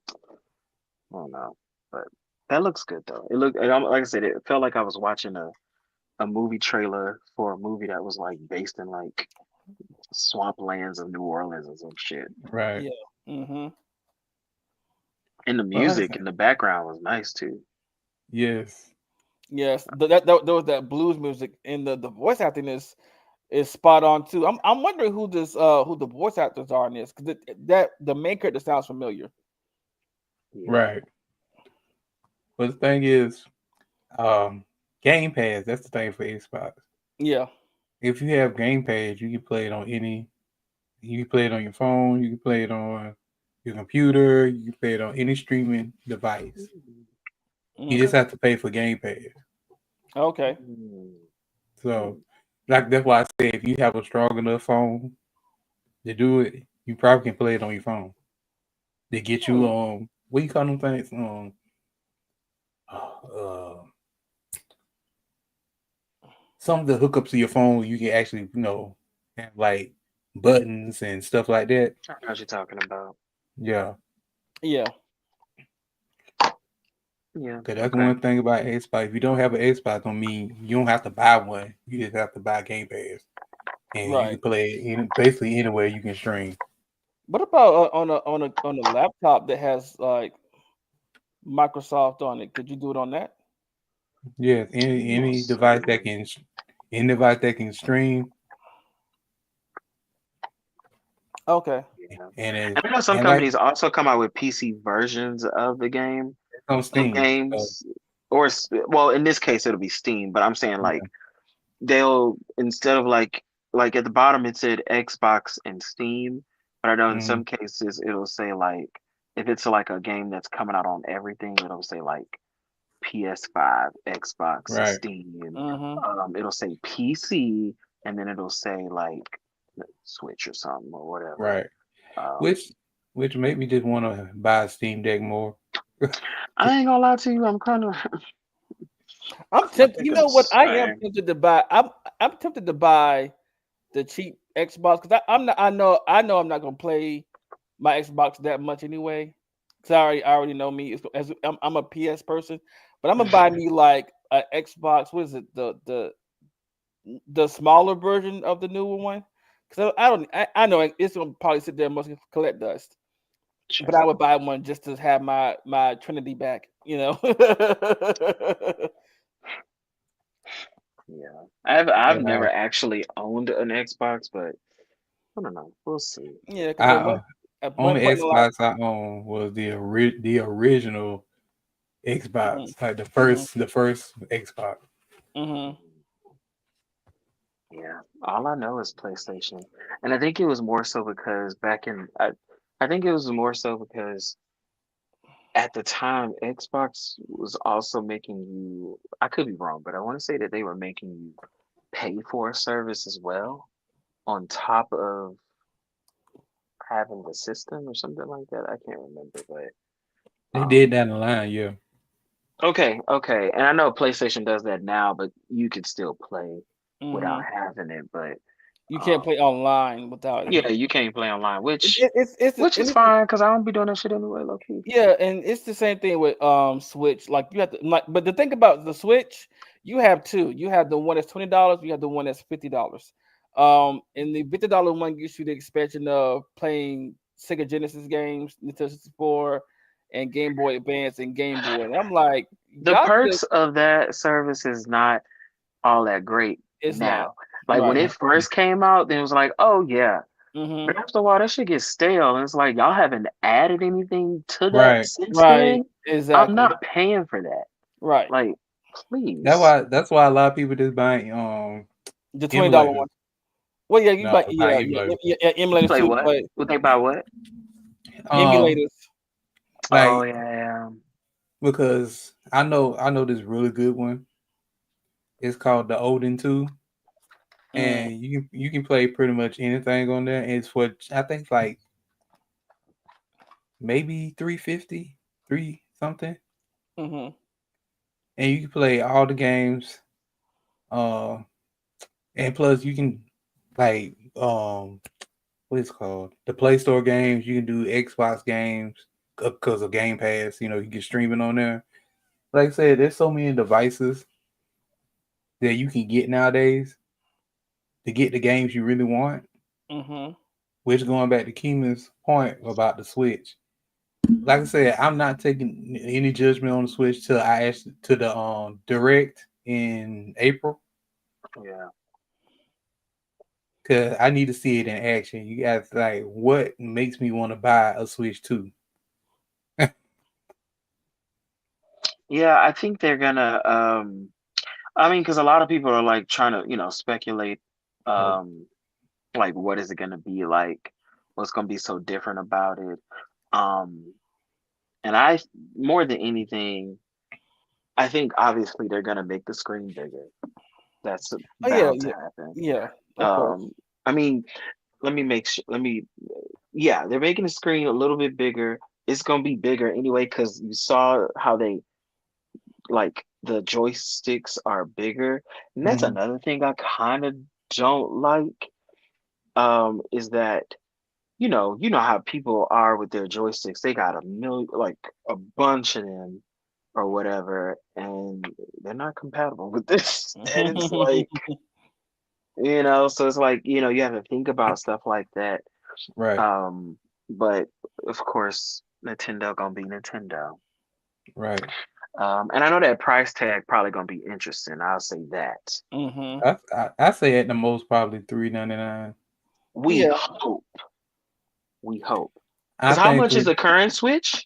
I don't know. But that looks good though. It looked, like I said, it felt like I was watching a movie trailer for a movie that was like based in like swamplands of New Orleans or some shit. Right. Yeah. And the music in the background was nice too. Yes. Yes. There was that blues music, and the voice acting is spot on too. I'm wondering who the voice actors are in this, because the main character sounds familiar. Right. But the thing is, Game Pass, that's the thing for Xbox. Yeah. If you have Game Pass, you can play it on you can play it on your phone, you can play it on your computer, you can play it on any streaming device. You just have to pay for Game Pass. Okay. So, like, that's why I say if you have a strong enough phone to do it, you probably can play it on your phone. They get you what you call them things? Some of the hookups to your phone, you can actually, have like buttons and stuff like that. I know what you're talking about. Yeah. Yeah. Yeah. Because that's one thing about Xbox. If you don't have an Xbox, don't mean you don't have to buy one. You just have to buy Game Pass. And you can play it basically anywhere you can stream. What about on a laptop that has like Microsoft on it? Could you do it on that? Yes, any device that can stream. Okay. And I know some companies also come out with PC versions of the game. On Steam. Games, or in this case it'll be Steam. But I'm saying like they'll, instead of like at the bottom it said Xbox and Steam, but I know in some cases it'll say like, if it's like a game that's coming out on everything, it'll say like PS5, Xbox, Steam. It'll say PC, and then it'll say like Switch or something or whatever. Right. Which made me just want to buy a Steam Deck more. I ain't gonna lie to you. I'm kind of. I'm tempted. You know what? I am tempted to buy. I'm tempted to buy the cheap Xbox, because I'm not. I know I'm not gonna play my Xbox that much anyway. Sorry, I already know me. I'm a PS person, but I'm gonna buy me like a Xbox. What is it? The smaller version of the newer one. Because I know it's gonna probably sit there and mostly collect dust. But I would buy one just to have my Trinity back. Yeah, I've Yeah, never actually owned an Xbox, but I don't know. We'll see. Yeah, because at one only point in life. Xbox I owned was the original Xbox, like the first Xbox. Mm-hmm. Yeah, all I know is PlayStation, and I think it was more so because I think it was more so because at the time Xbox was also making you. I could be wrong, but I want to say that they were making you pay for a service as well on top of having the system or something like that. I can't remember, but They did that in the line, yeah. okay. And I know PlayStation does that now, but you could still play without Mm-hmm. having it. But You can't um, play online without it. yeah, you can't play online, which It's is fine because I don't be doing that shit anyway, low key. Yeah, and it's the same thing with Switch. Like you have to like, but the thing about the Switch, you have two. You have the one that's $20. You have the one that's $50. And the $50 one gives you the expansion of playing Sega Genesis games, Nintendo 64, and Game Boy Advance and Game Boy. And I'm like, The y'all could. perks of that service is not all that great It's not now. Like when right. it first came out, then it was like, oh yeah. Mm-hmm. But after a while, that shit gets stale, and it's like y'all haven't added anything to that Right. since Right. then. I'm Exactly. not paying for that. Right. Like, That's please. why that's why a lot of people just buying The $20 emulators. one. Well, yeah, you No, buy not yeah, emulators. emulators Play too, what? but What they buy what? Um, emulators. Oh like yeah. because I know this really good one. It's called the Odin 2. Mm, And you can play pretty much anything on there. And it's for I think like maybe 350, three something. mm-hmm. And you can play all the games. Uh and plus you can like what is it called? The Play Store games, you can do Xbox games because of Game Pass, you can stream it on there. Like I said, there's so many devices that you can get nowadays to get the games you really want. Mm-hmm. Which going back to Keeman's point about the Switch. Like I said, I'm not taking any judgment on the Switch till I actually to the direct in April Yeah. because I need to see it in action. You guys like what makes me want to buy a Switch 2? Yeah, I think they're gonna I mean, because a lot of people are like trying to, speculate Oh, um like what is it gonna be like? What's gonna be so different about it? Um and I more than anything, I think obviously they're gonna make the screen bigger. That's Oh yeah, bound to yeah, happen. yeah. Of course. Um I mean, let me make sure yeah, they're making the screen a little bit bigger. It's gonna be bigger anyway because you saw how they like the joysticks are bigger. And that's mm-hmm. another thing I kind of don't like is that you know how people are with their joysticks. They got a million like a bunch of them or whatever and they're not compatible with this. And it's like, so it's like, you have to think about stuff like that. Right, But of course Nintendo gonna be Nintendo. right. And I know that price tag probably gonna be interesting. I'll say that. Mm-hmm. I say at the most probably $3.99. We Yeah. hope. We hope. I Because how think much is the current Switch?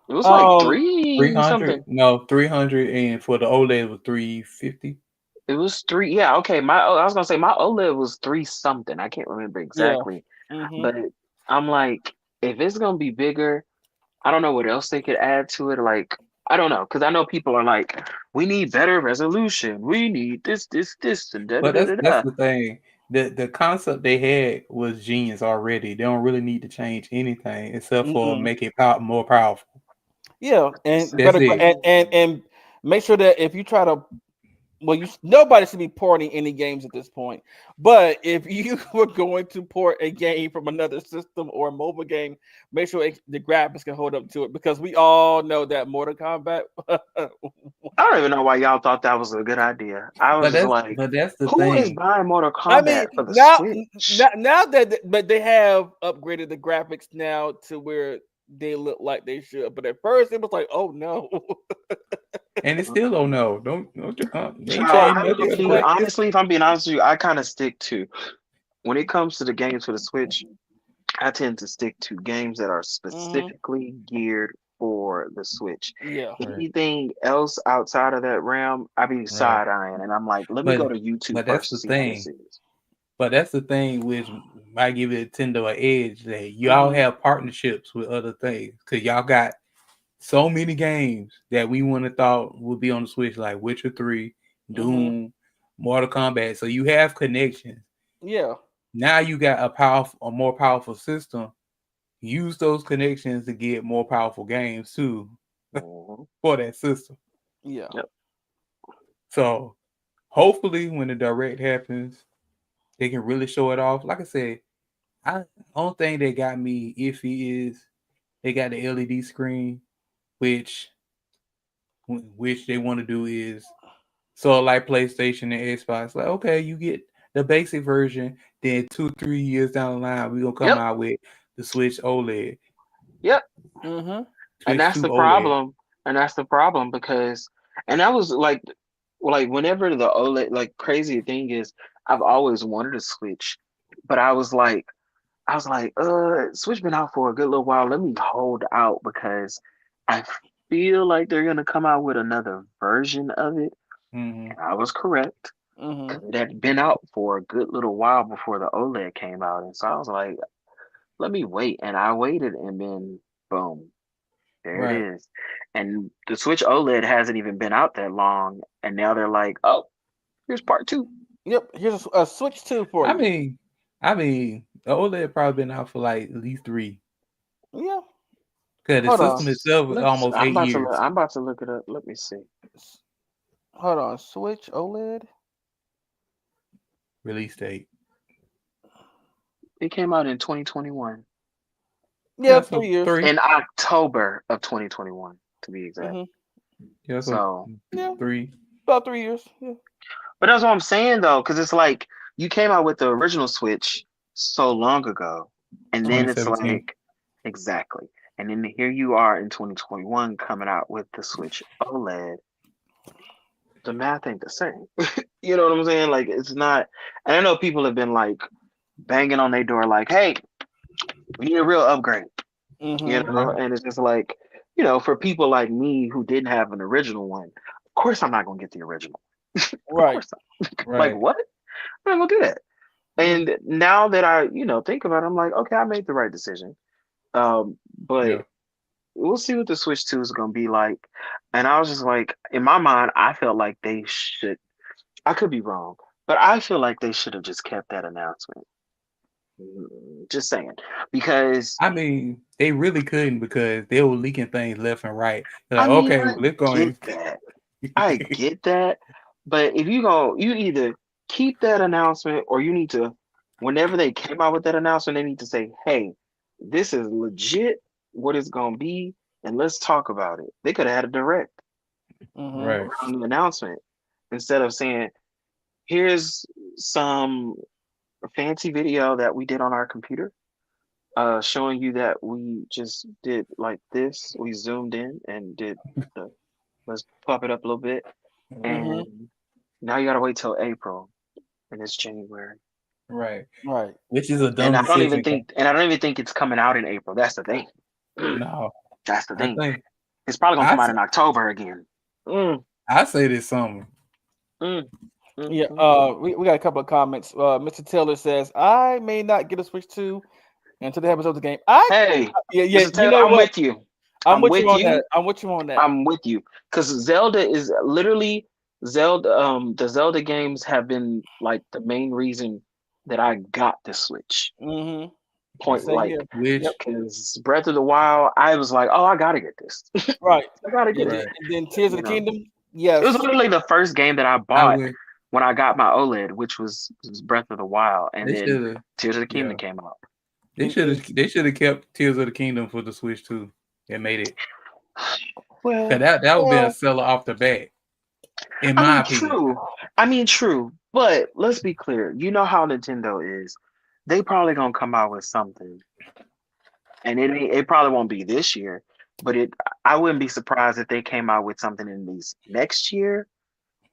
It was like Um. three 300, something. no 300, and for the OLED was 350. It was three. Yeah, okay. I was gonna say my OLED was three something. I can't remember Yeah. exactly, Mm-hmm. but I'm like, if it's gonna be bigger, I don't know what else they could add to it. Like, I don't know, because I know people are like, we need better resolution. We need this, and da da But da that's da that's da. the thing. The concept they had was genius already. They don't really need to change anything except for Mm-mm. make it more powerful. Yeah, and That's better it. and make sure that if you try to well, nobody should be porting any games at this point. But if you were going to port a game from another system or a mobile game, make sure the graphics can hold up to it, because we all know that Mortal Kombat. I don't even know why y'all thought that was a good idea. I was just like, but that's the who is thing. buying Mortal I Kombat mean, for the now Switch? now that but they have upgraded the graphics now to where they look like they should. But at first, it was like, oh no. And it's still oh no. Don't they ain't Child, changed nothing. honestly, honestly, if I'm being honest with you, I kind of stick to when it comes to the games for the Switch. I tend to stick to games that are specifically geared for the Switch. Yeah. Anything else outside of that realm, I be side eyeing, and I'm like, let me go to YouTube But that's first the to see how this thing. is. But that's the thing which might give Nintendo an edge, that y'all have partnerships with other things, because y'all got so many games that we wouldn't have thought would be on the Switch, like Witcher 3, Doom, Mortal Kombat. So you have connections. Yeah. Now you got a more powerful system. Use those connections to get more powerful games too for that system. Yeah. Yep. So hopefully when the direct happens, they can really show it off. Like I said, only thing that got me iffy is they got the LED screen, which they want to do is like PlayStation and Xbox. Like, okay, you get the basic version, then 2-3 years down the line, we're gonna come out with the Switch OLED. Yep. Mm-hmm. And that's the problem. And that's the problem because, and that was like whenever the OLED, like crazy thing is, I've always wanted a Switch, but I was like, Switch been out for a good little while. Let me hold out because I feel like they're gonna come out with another version of it. And I was correct. It had been out for a good little while before the OLED came out, and so I was like, let me wait. And I waited, and then boom, there it is. And the Switch OLED hasn't even been out that long, and now they're like, oh, here's part 2. Yep, here's a Switch 2 for you. I mean, the OLED probably been out for like at least 3. Yeah. Because the system itself is almost 8 years. I'm about to look it up. Let me see. Hold on, Switch OLED release date. It came out in 2021. Yeah, 3 years. In October of 2021, to be exact. Yeah, so 3. About 3 years. Yeah. But that's what I'm saying though, because it's like you came out with the original Switch so long ago, and then it's like exactly, and then here you are in 2021 coming out with the Switch OLED. The math ain't the same. You know what I'm saying? Like it's not. And I know people have been like banging on their door, like, "Hey, we need a real upgrade." You know, and it's just like, you know, for people like me who didn't have an original one, of course I'm not gonna get the original. Right. Like what? I'm not gonna do that. And now that I, think about it, I'm like, okay, I made the right decision. But we'll see what the Switch 2 is gonna be like. And I was just like, in my mind, I felt like they should. I could be wrong, but I feel like they should have just kept that announcement. Just saying, because I mean, they really couldn't, because they were leaking things left and right. They're like, let's go in. I get that, but if you either keep that announcement, or you need to, whenever they came out with that announcement, they need to say, "Hey, this is legit. What it's gonna be, and let's talk about it." They could have had a direct around the announcement instead of saying, "Here's some fancy video that we did on our computer, showing you that we just did like this. We zoomed in and did the, let's pop it up a little bit, and now you gotta wait till April, and it's January." Right. Which is a dumb and I don't decision. even think it's coming out in April. That's the thing. No, that's the thing. It's probably gonna come out in October again. I say this summer. Yeah, we got a couple of comments. Mr. Taylor says, I may not get a Switch 2 until the happens of the game. Mr. Taylor, I'm with you. I'm with you on that. I'm with you on that. I'm with you. Because Zelda is literally the Zelda games have been like the main reason that I got the Switch. Point like, because Breath of the Wild, I was like, oh, I gotta get this. Right. I gotta get it. And then Tears of the Kingdom. It was Yes. literally the first game that I I bought would. when I got my OLED, which was Breath of the Wild, and They then should have. Tears of the Kingdom Yeah. came out. They should have. They should have kept Tears of the Kingdom for the Switch too, and made it. Well, Cause that would be a well, seller off the bat, in I my mean, opinion. true. I mean, true. But let's be clear. You know how Nintendo is. They probably gonna come out with something, and it probably won't be this year. But I wouldn't be surprised if they came out with something in these next year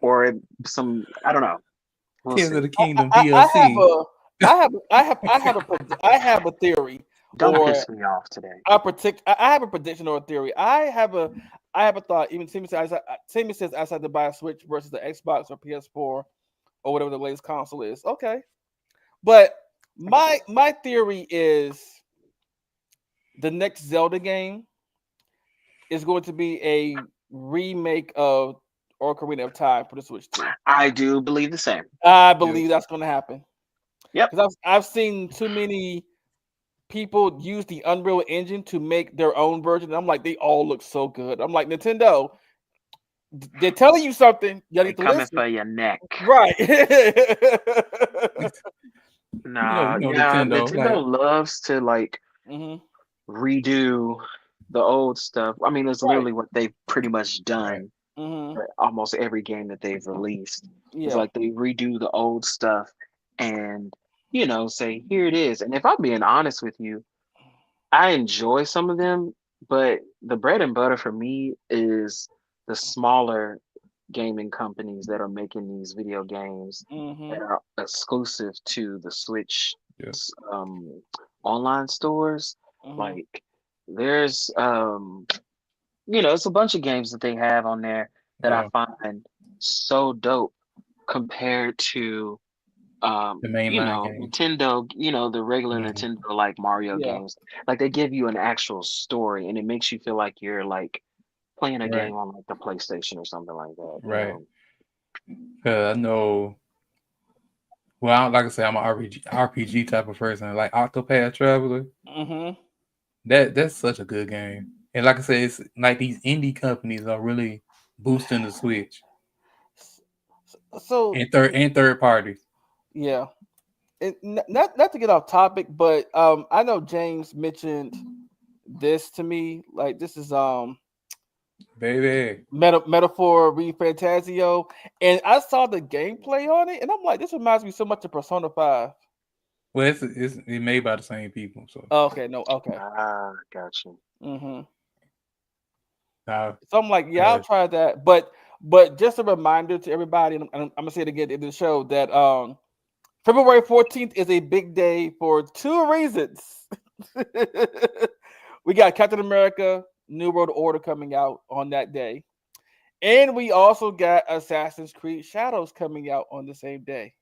or some. I don't know. We'll Tears see. of the Kingdom I have DLC. a I have a theory, Don't or piss me off today. I have a prediction or a theory. I have a thought. Even Timmy says I decided to buy a Switch versus the Xbox or PS4 or whatever the latest console is. Okay, but my theory is the next Zelda game is going to be a remake of Ocarina of Time for the Switch 2. I do believe the same. I believe that's going to happen. Yep. Because I've seen too many people use the Unreal Engine to make their own version. I'm like, they all look so good. I'm like, Nintendo, they're telling you something. You They need to coming listen. for your neck. Right. Nah, yeah, Nintendo. Nintendo loves to like Mhm. redo the old stuff. I mean, it's Right. literally what they've pretty much done Mhm. for almost every game that they've released. It's Yeah. like they redo the old stuff and say here it is. And if I'm being honest with you, I enjoy some of them, but the bread and butter for me is the smaller gaming companies that are making these video games that Mhm. are exclusive to the Switch Yeah. online stores. Mhm. Like there's it's a bunch of games that they have on there that I Yeah. find so dope compared to The mainline game. Nintendo, the regular Mhm. Nintendo like Mario Yeah. games. Like they give you an actual story and it makes you feel like you're like playing a Right. game on like the PlayStation or something like that. Right. I know. Well, like I said, I'm an RPG type of person. Like Octopath Traveler. Mhm. That's such a good game. And like I said, it's like these indie companies are really boosting the Switch. So And third parties. yeah. Not to get off topic, but I know James mentioned this to me. Like this is Baby. Metaphor Re Fantasio, and I saw the gameplay on it, and I'm like, this reminds me so much of Persona 5. Well, it's made by the same people, so. Okay, no, okay. Gotcha. Mm-hmm. Nah, So I'm like, yeah, I'll try that. But just a reminder to everybody, and I'm gonna say it again in the show that February 14th is a big day for two reasons. We got Captain America New World Order coming out on that day. And we also got Assassin's Creed Shadows coming out on the same day.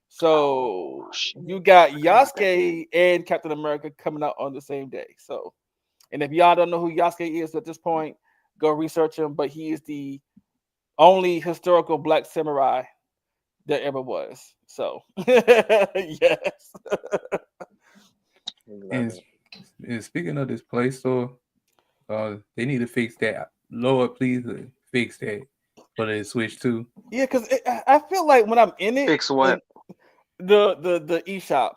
So you got Yasuke and Captain America coming out on the same day. So, and if y'all don't know who Yasuke is at this point, go research him. But he is the only historical black samurai there ever was. So, yes. And speaking of this Play Store, they need to fix that. Lord, please fix that for the Switch 2. Yeah, because I feel like when I'm in it, fix what? The eShop.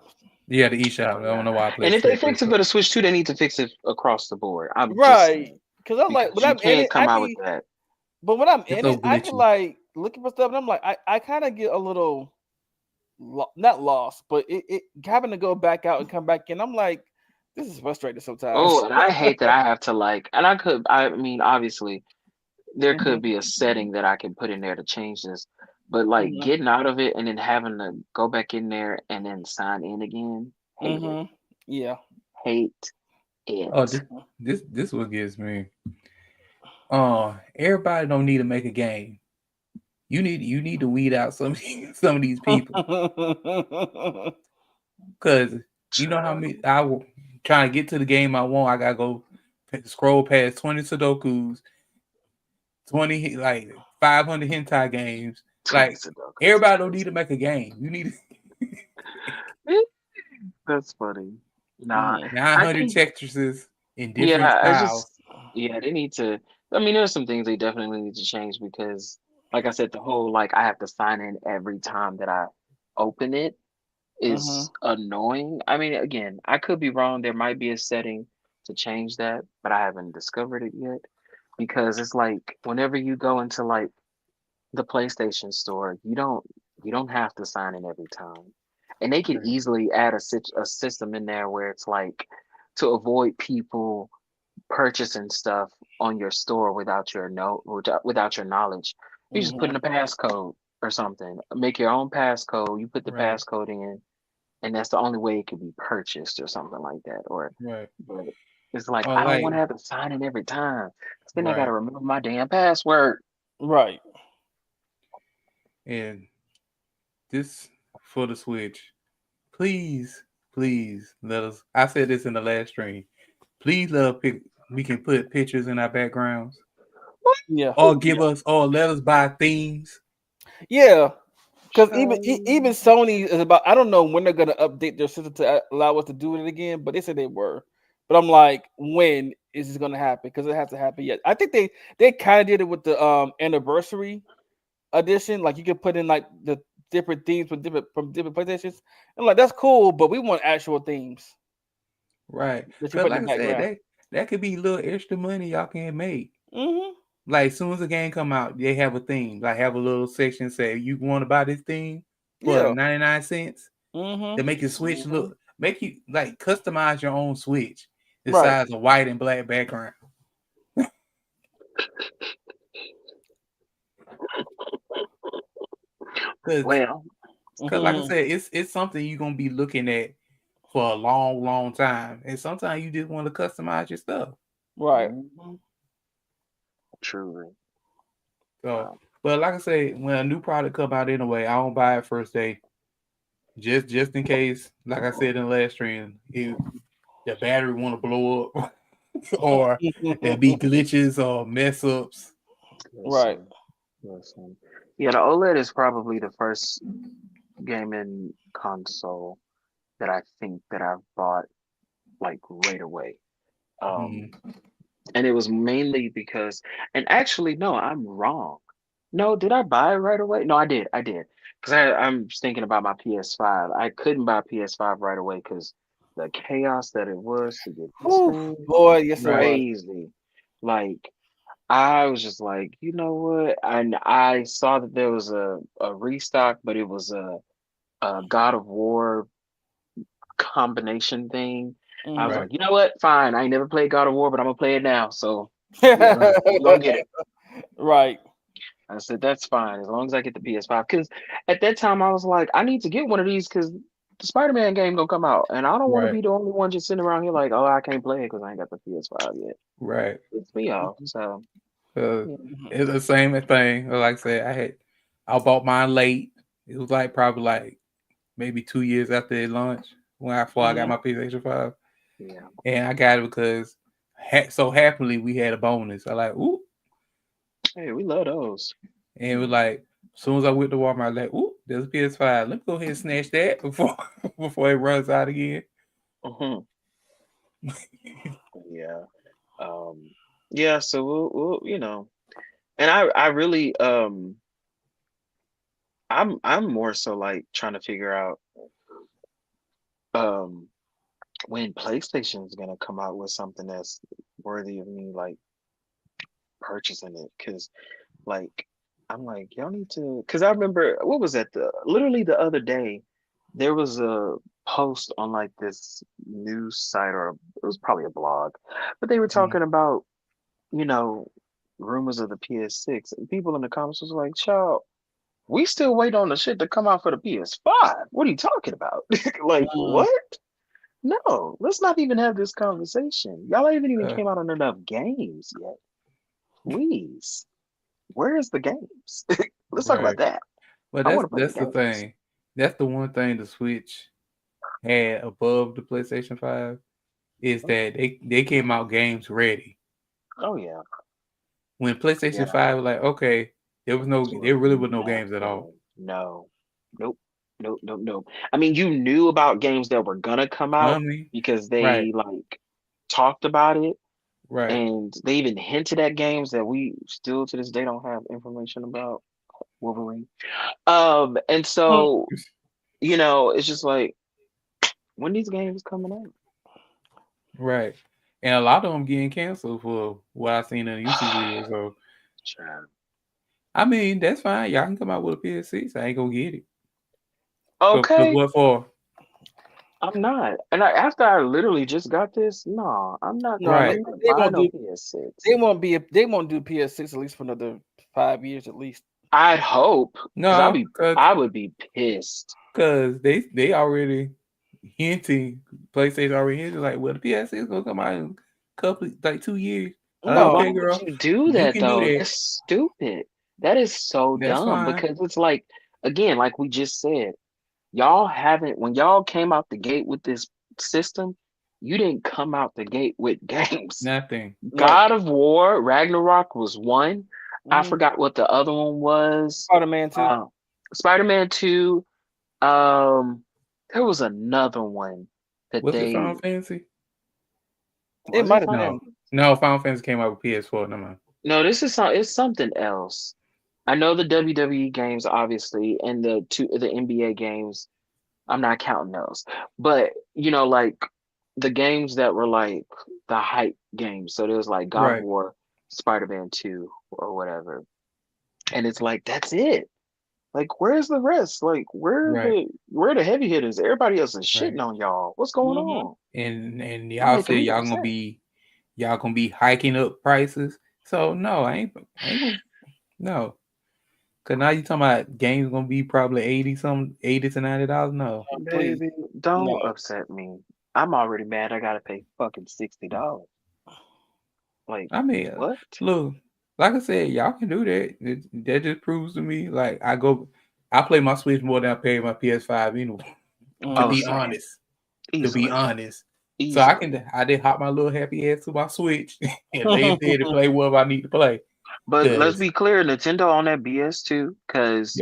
Yeah, the eShop. I don't know why I play. And if they fix it for the Switch 2, they need to fix it across the board. Right. Because I'm like, when you I'm in can't it, come out with that. But when I'm It's in so it, I be glitchy. like looking for stuff, and I'm like, I kind of get a little not lost, but it having to go back out and come back in. I'm like, this is frustrating sometimes. Oh, and I hate that I have to I mean, obviously, there could be a setting that I can put in there to change this, but like getting out of it and then having to go back in there and then sign in again, hate it. Yeah. Hate it. Oh, this what gets me. Everybody don't need to make a game. You need to weed out some of these people. Cause you know how many trying to get to the game I want, I gotta go scroll past 20 Sudokus, 20 like 500 hentai games. Like everybody don't need to make a game. You need That's funny. Nah, 900 textures in different styles. they need to. I mean, there's some things they definitely need to change because like I said, the whole like I have to sign in every time that I open it is annoying. I mean, again, I could be wrong. There might be a setting to change that, but I haven't discovered it yet. Because it's like whenever you go into like the PlayStation store, you don't have to sign in every time. And they could easily add a system in there where it's like to avoid people purchasing stuff on your store without your knowledge. You just put in a passcode or something. Make your own passcode. You put the Right. passcode in, and that's the only way it can be purchased or something like that. Right. But it's like Or I don't want to like have to sign in every time. 'Cause then I gotta right. remember my damn password. Right. And this for the Switch. Please, please let us. I said this in the last stream. Please let us pick. We can put pictures in our backgrounds, Yeah. or give us, or let us buy themes. Yeah. Because even Sony is about. I don't know when they're gonna update their system to allow us to do it again, but they said they were. But I'm like, when is this gonna happen? Because it hasn't happened yet. I think they kind of did it with the anniversary edition. Like you could put in like the different themes from different PlayStations. I'm like, that's cool, but we want actual themes Right. that you Because put in like the I said, background. that could be little extra money y'all can make. Mm-hmm. Like as soon as the game come out, they have a theme. Like have a little section say you want to buy this theme for Yeah. 99 cents Mm-hmm. to make your Switch look, make you like customize your own Switch the Right. size of white and black background. Because Well, like I Mm-hmm. said, it's something you're gonna be looking at for a long, long time, and sometimes you just want to customize your stuff. Right. truly. So, Wow. but like I say, when a new product come out anyway, I don't buy it first day. Just in case, like I said in the last stream, if the battery want to blow up, or there be glitches or mess ups. Right. Listen. Yeah, the OLED is probably the first gaming console that I think that I've bought like right away. Um, and it was mainly because, and actually, no, I'm wrong. No, did I buy it right away? No, I did. I did. Because I'm just thinking about my PS5. I couldn't buy PS5 right away because the chaos that it was to get this Whew, thing boy, was yes it Right. was. crazy. Like, I was just like, you know what? And I saw that there was a restock, but it was a God of War combination thing. I was Mm-hmm. Right. like, you know what? Fine. I ain't never played God of War, but I'm gonna play it now. So we gonna get it. Right. I said that's fine as long as I get the PS5. Because at that time I was like, I need to get one of these because the Spider-Man game gonna come out, and I don't want to Right. be the only one just sitting around here like, oh, I can't play it because I ain't got the PS5 yet. Right. It's me off. So yeah. It's the same thing. Like I said, I bought mine late. It was like probably like maybe 2 years after it launched before I got my PlayStation 5. Yeah. And I got it because so happily we had a bonus. I like, ooh. Hey, we love those. And it was like, as soon as I went to Walmart, I was like, ooh, there's a PS5. Let me go ahead and snatch that before it runs out again. Yeah. Yeah, so we'll and I really I'm more so like trying to figure out um when PlayStation's gonna come out with something that's worthy of me like purchasing it, because like I'm like y'all need to, because I remember what was that, the literally the other day there was a post on like this news site, or it was probably a blog, but they were talking about, you know, rumors of the PS6, and people in the comments was like, child, we still wait on the shit to come out for the PS5. What are you talking about? Like, what? No, let's not even have this conversation. Y'all haven't even came out on enough games yet. Please, where's the games? Let's talk about Right. that. Well, I want to play the that's the games. thing. That's the one thing the Switch had above the PlayStation 5 is that they came out games ready. Oh yeah. When PlayStation 5 was like, okay, there really was no games at all. No. Nope. Nope. Nope. Nope. I mean, you knew about games that were gonna come out Coming. because Right. they like talked about it, Right. and they even hinted at games that we still to this day don't have information about. Wolverine. And so it's just like when these games coming out. Right. And a lot of them getting canceled for what I seen in the YouTube video. So, I mean, that's fine. Y'all can come out with a PS6. I ain't gonna get it. Okay. What for? I'm not. And after I literally just got this, no, I'm not. No, Right. they won't do PS6. They won't do PS6 at least for another 5 years at least. I'd hope. No, I would be pissed. Because they already hinting, PlayStation already hinting like, well, the PS6 gonna come out in a couple, like 2 years. No, why okay, girl, would you do that can though? do that. That's stupid. That is so That's dumb fine. because it's like, again, like we just said, when y'all came out the gate with this system, you didn't come out the gate with games. Nothing. God of War, Ragnarok was one. I forgot what the other one was. Spider-Man 2. Spider-Man 2. There was another one that Was it Final Fantasy? It might have been. No, Final Fantasy came out with PS4. No, man. No, it's something else. I know the WWE games, obviously, and the NBA games. I'm not counting those, but like the games that were like the hype games. So there's like God of War, Spider-Man 2, or whatever, and it's like that's it. Like, where's the rest? Like, where the heavy hitters? Everybody else is shitting on y'all. What's going on? And y'all said y'all gonna be hiking up prices. So no, I ain't gonna, no. Cause now you talking about games gonna be probably $80 to $90. No, baby, don't upset me. I'm already mad. I gotta pay fucking $60. Like, I mean, what? Look, like I said, y'all can do that. That just proves to me, like I play my Switch more than I pay my PS5 anyway. To be honest, so I did hop my little happy ass to my Switch and lay there to play whatever I need to play. But let's be clear, Nintendo on that BS too, because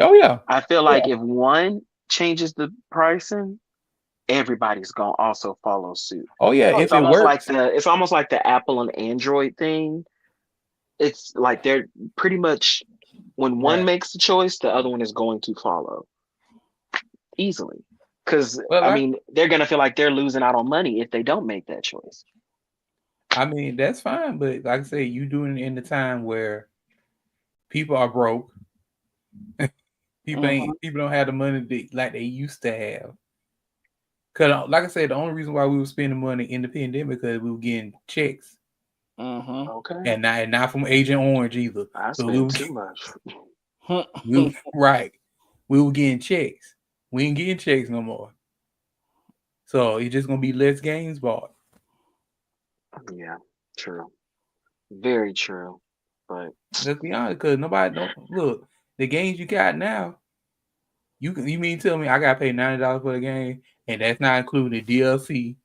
I feel like if one changes the pricing, everybody's gonna also follow suit. Oh yeah, it's almost like the Apple and Android thing. It's like they're pretty much when one makes the choice, the other one is going to follow easily. Because I mean, they're gonna feel like they're losing out on money if they don't make that choice. I mean, that's fine, but like I say, you doing it in the time where people are broke. People don't have the money like they used to have. Cause like I said, the only reason why we were spending money in the pandemic because we were getting checks. Okay. And not from Agent Orange either. I spent too much. We were getting checks. We ain't getting checks no more. So it's just gonna be less games bought. Yeah, true. Very true. But let's be honest, because nobody don't look the games you got now. You mean tell me I gotta pay $90 for the game and that's not including the DLC?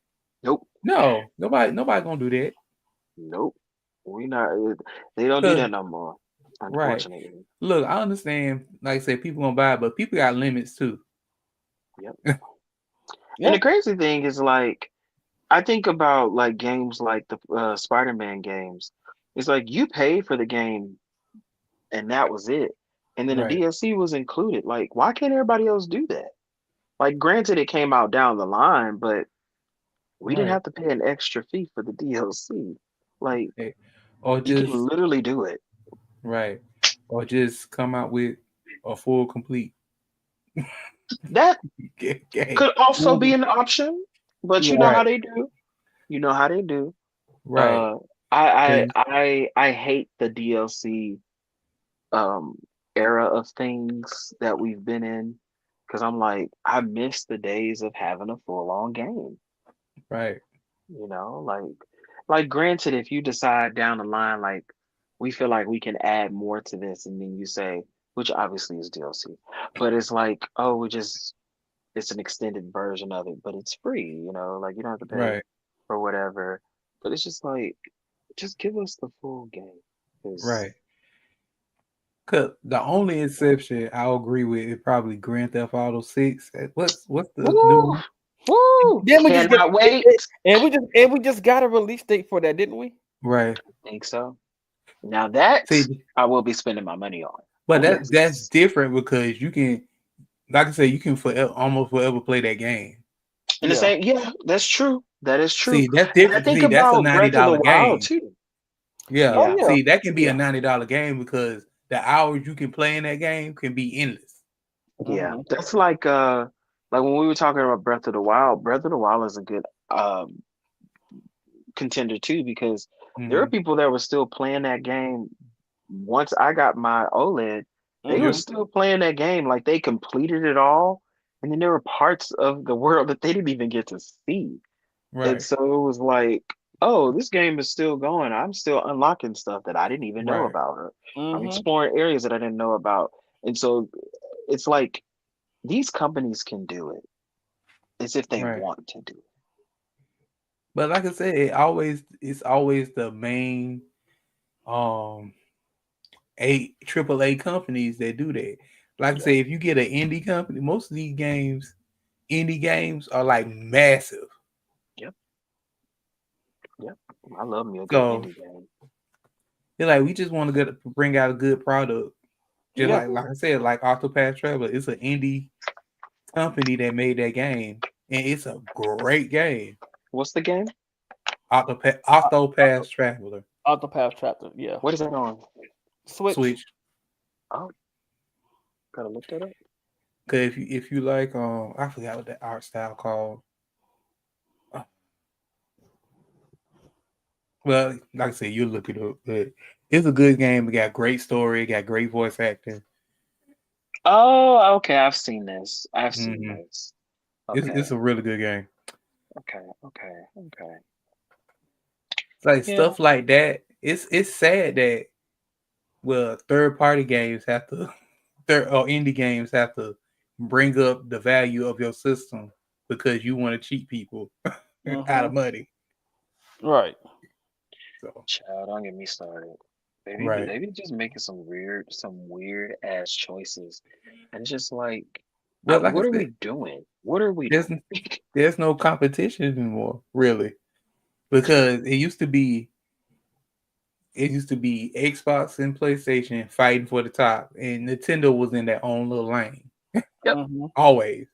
Nope. No, nobody gonna do that. Nope. We not. They don't do that no more. Unfortunately. Right. Look, I understand. Like I said, people gonna buy it, but people got limits too. Yep. And the crazy thing is, like, I think about like games like the Spider-Man games. It's like you paid for the game, and that was it. And then the DLC was included. Like, why can't everybody else do that? Like, granted, it came out down the line, but we didn't have to pay an extra fee for the DLC. Like, or just you can literally do it. Right. Or just come out with a full complete. That could also be an option, but you know how they do. You know how they do. Right. I hate the DLC era of things that we've been in because I'm like, I miss the days of having a full-on game. Right. You know, like granted, if you decide down the line, like we feel like we can add more to this, and then you say, which obviously is DLC, but it's like, oh, it's an extended version of it, but it's free, you know, like you don't have to pay for whatever. But it's just like, just give us the full game. Right. Cause the only exception I'll agree with is probably Grand Theft Auto 6. What's the new one? Woo! Then we cannot wait. And we just got a release date for that, didn't we? Right. I think so. Now that I will be spending my money on. But that's Yes. different because you can, like I said, you can almost forever play that game. In the Yeah. same, yeah, that's true. That is true. See, that's And I different. think See, that's a about Breath of the $90 Wild game. too. Yeah. Oh Yeah, yeah. See, that can be a yeah, $90 game because the hours you can play in that game can be endless. yeah. Hmm. That's like when we were talking about Breath of the Wild. Breath of the Wild is a good contender too because there are Mm-hmm. people that were still playing that game once I got my OLED. They were Hmm. Yep. still playing that game like they completed it all, and then there were parts of the world that they didn't even get to see. And Right. so it was like, oh, this game is still going. I'm still unlocking stuff that I didn't even know Right. about. Or I'm Hmm. exploring areas that I didn't know about. And so it's like these companies can do it. It's if they Right. want to do it. But like I said, it's always the main um AAA companies that do that. Like I Yeah. say, if you get an indie company, most of these indie games are like massive. Yep, yep. I love me a good So indie game. they're like, we just want to bring out a good product. Just Yeah. like I said, like Octopath Traveler, it's an indie company that made that game, and it's a great game. What's the game? Uh, Octopath Traveler, Octopath Traveler. Yeah. What is that on? Switch. Switch. Oh, gotta look that up. Cause if you like, I forgot what that art style called. Uh, Well, like I said, you look it up, but it's a good game. It got great story, it got great voice acting. Oh, okay. I've seen this. I've seen Hmm. this. It's Okay, a really good game. okay. It's like Yeah. stuff like that. It's sad that third party games have to third or indie games have to bring up the value of your system because you want to cheat people out Hmm. of money. Right. So Child, don't get me started. right. They be just making some weird ass choices, and it's just like, Well, like I what are said, we doing? What are we there's doing? there's no competition anymore, really, because it used to be Xbox and PlayStation fighting for the top, and Nintendo was in their own little lane. Yep, Hmm. Always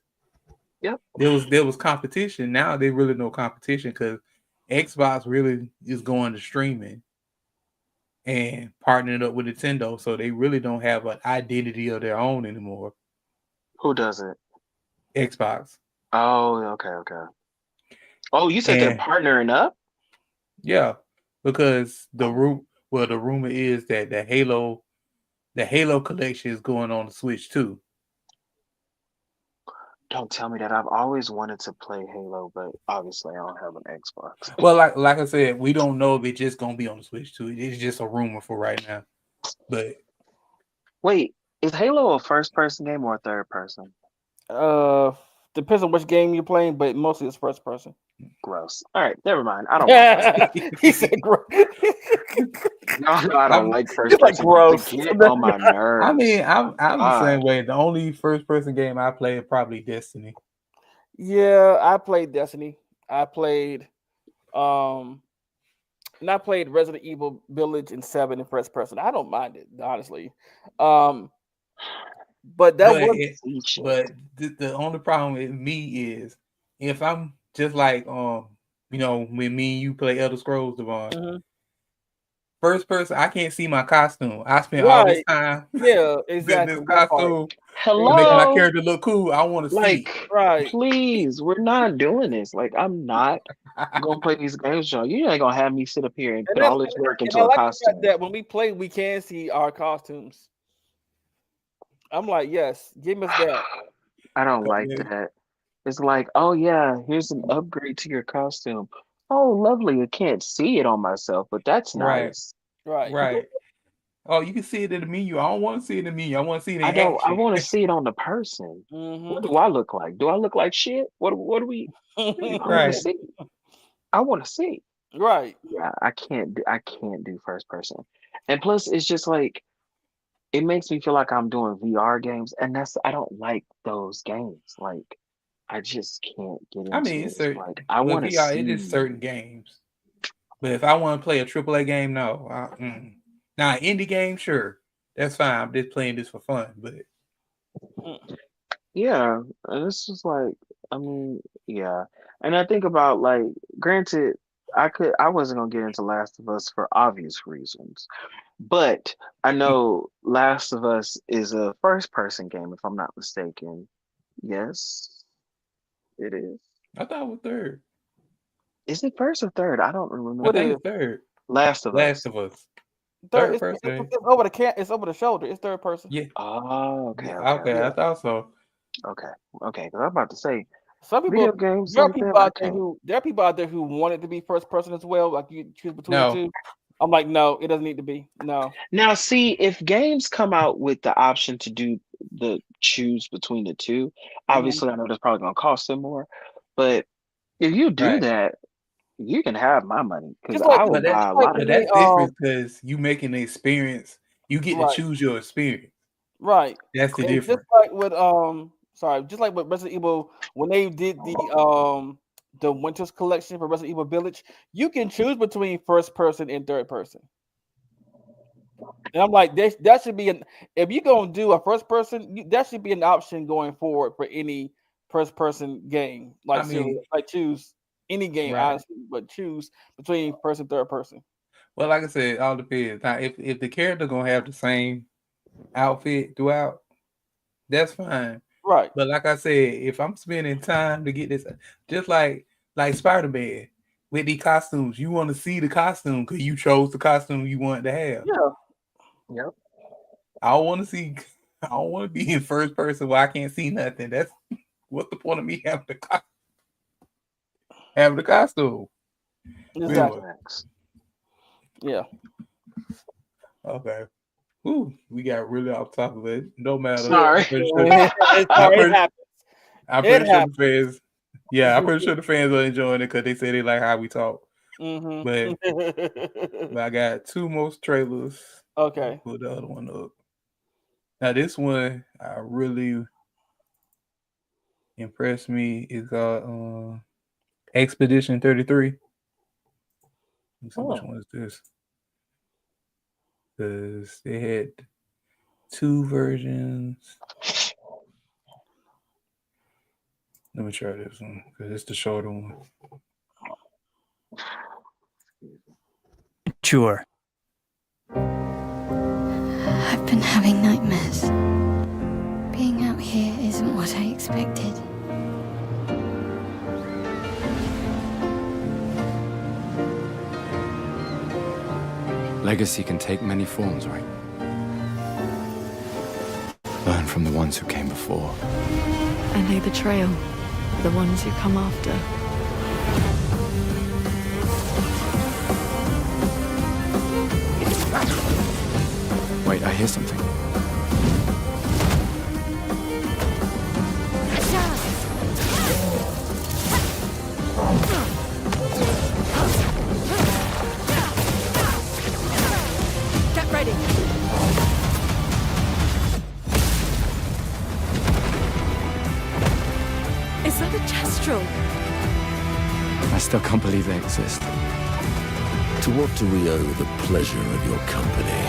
yep. there was competition. Now there's really no competition because Xbox really is going to streaming and partnering up with Nintendo, so they really don't have an identity of their own anymore. Who does it? Xbox. Oh, okay. Oh, you said they're And partnering up? yeah, because Oh, the rumor is that the Halo collection is going on the Switch too. don't tell me that. I've always wanted to play Halo, but obviously I don't have an Xbox. Well, like I said, we don't know if it's just gonna be on the Switch too. It's just a rumor for right now. But Wait, is Halo a first person game or a third person? Uh, depends on which game you're playing, but mostly it's first person. Gross. All right, never mind. I don't want first person. He said gross. No, I don't I'm, like first He's like person games. They gross. get on my I nerves. mean, I'm the same God. way. The only first person game I play is probably Destiny. Yeah, I played Destiny. I played um and I played Resident Evil Village and 7 in first person. I don't mind it, honestly. Um but that But was it, See shit. but the only problem with me is if I'm just like when me and you play Elder Scrolls, Devon, Mhm. first person, I can't see my costume. I spent all this Right. time Yeah, building this exactly. That part. costume to make my Exactly. Hello? character look cool. I want to see. Like, Right. please, we're not doing this. Like, I'm not gonna play these games, John. You ain't gonna have me sit up here and And put I, all this work and into I a like the fact costume. that when we play, we can see our costumes. I'm like, yes, give us that. I don't like Okay. that. It's like, oh yeah, here's an upgrade to your costume. Oh, lovely. I can't see it on myself, but that's Right, nice. Right. right. Oh, you can see it in the menu. I don't want to see it in the menu. I want to see it I in don't. I action. want to see it on the person. Hmm. What do I look like? Do I look like shit? What do we? I want to Right. see. I want to see. Right. Yeah, I can't do first person. And plus, it's just like it makes me feel like I'm doing VR games, and I don't like those games. Like I just can't get I mean, into it's it. certain. Like I With want to VR, it is see. certain games. But if I want to play a AAA game, no. Now, an indie game, sure. that's fine. I'm just playing this for fun. But Yeah, and it's just like, I mean, yeah. And I think about like, granted, I wasn't gonna get into Last of Us for obvious reasons, but I know Last of Us is a first person game, if I'm not mistaken. Yes, it is. I thought it was third. Is it first or third? I don't I What remember. think is it's third. Last of Last Us. of Us. third? Third It's, it's, person. it's over the it's over the shoulder. It's third person. Yeah. Oh, okay, Yeah. okay, Okay. okay, I thought so. okay, okay. Because I'm about to say, Some people, video games there are like people that, I out there can't. who want it to be first person as well. Like you choose between the No. two. I'm like, no, it doesn't need to be. No. Now, see, if games come out with the option to do the choose between the two, Mhm. obviously I know that's probably gonna cost them more, but if you do Right. that, you can have my money because Just like I will But buy a like lot but of when they that's games. different because you making the experience. You get to right, choose your experience. right, That's the and just difference. like with just like with Resident Evil when they did the Winter's collection for Resident Evil Village, you can choose between first person and third person. And I'm like, that should be an if you're gonna do a first person, that should be an option going forward for any first person game. I Like seriously, mean, like choose any game right. honestly, but choose between first and third person. Well, like I said, it all depends. Now, if the character gonna have the same outfit throughout, that's fine. Right. But like I said, if I'm spending time to get this, just like Spider-Man with the costumes, you want to see the costume because you chose the costume you wanted to have. Yeah. Yep. I don't want to see. I don't want to be in first person where I can't see nothing. That's what's the point of me having having the costume. Exactly. Anyway, Yeah. okay. Ooh, we got really off topic of it. No matter. Sorry. I'm pretty sure, It I'm pretty, happens. I'm It pretty sure the happens. fans. Yeah, I'm pretty sure the fans are enjoying it because they say they like how we talk. But I got two more trailers. Okay. Put the other one up. Now this one I really impressed me. It's called Expedition 33. Let's see which one is this. Because they had two versions. Let me try this one because it's the shorter one. Sure. I've been having nightmares. Being out here isn't what I expected. Legacy can take many forms, right? Learn from the ones who came before. And lay the trail for the ones who come after. Wait, I hear something. Get ready. Is that a Kestrel? I still can't believe they exist. To what do we owe the pleasure of your company?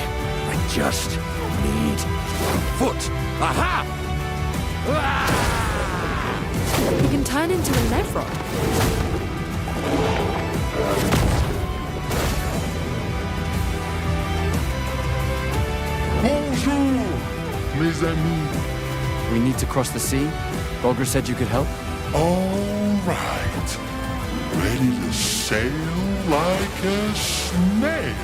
I just need a foot. Aha! He can turn into a Levron. Bonjour, mes amis. We need to cross the sea? Bulger said you could help? All right. Ready to sail like a snail.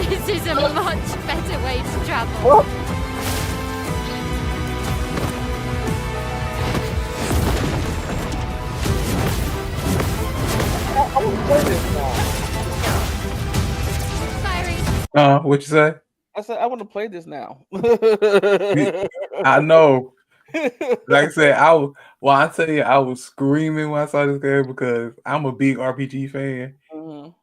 This is a much better way to travel. What you say? I said I want to play this now. I know. Like I said, I tell you, I was screaming when I saw this game because I'm a big RPG fan. Mhm.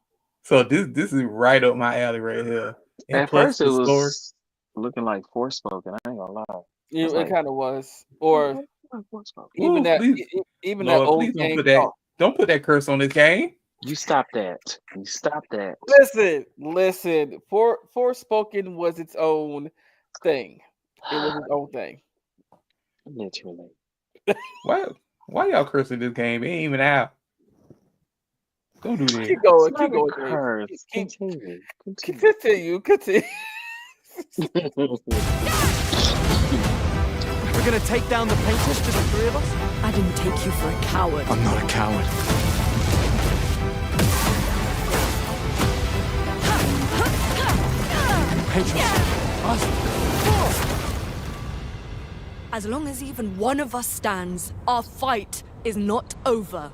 So this is right up my alley right here. And At plus first, it the story. was looking like Forspoken. I ain't gonna lie. I Yeah, was it like, kind of was, or Forspoken. even Ooh, that, please, even that Lord, old please game. don't put that curse on this game. You stop that. You stop that. Listen. Forspoken was its own thing. It was its own thing. Literally. Why y'all cursing this game? It ain't even out. Don't do that. Keep going. It's Keep not a going, Dave. curse. Continue. Continue. We're gonna take down the painters, just the three of us? I didn't take you for a coward. I'm not a coward. Patrons, us. As long as even one of us stands, our fight is not over.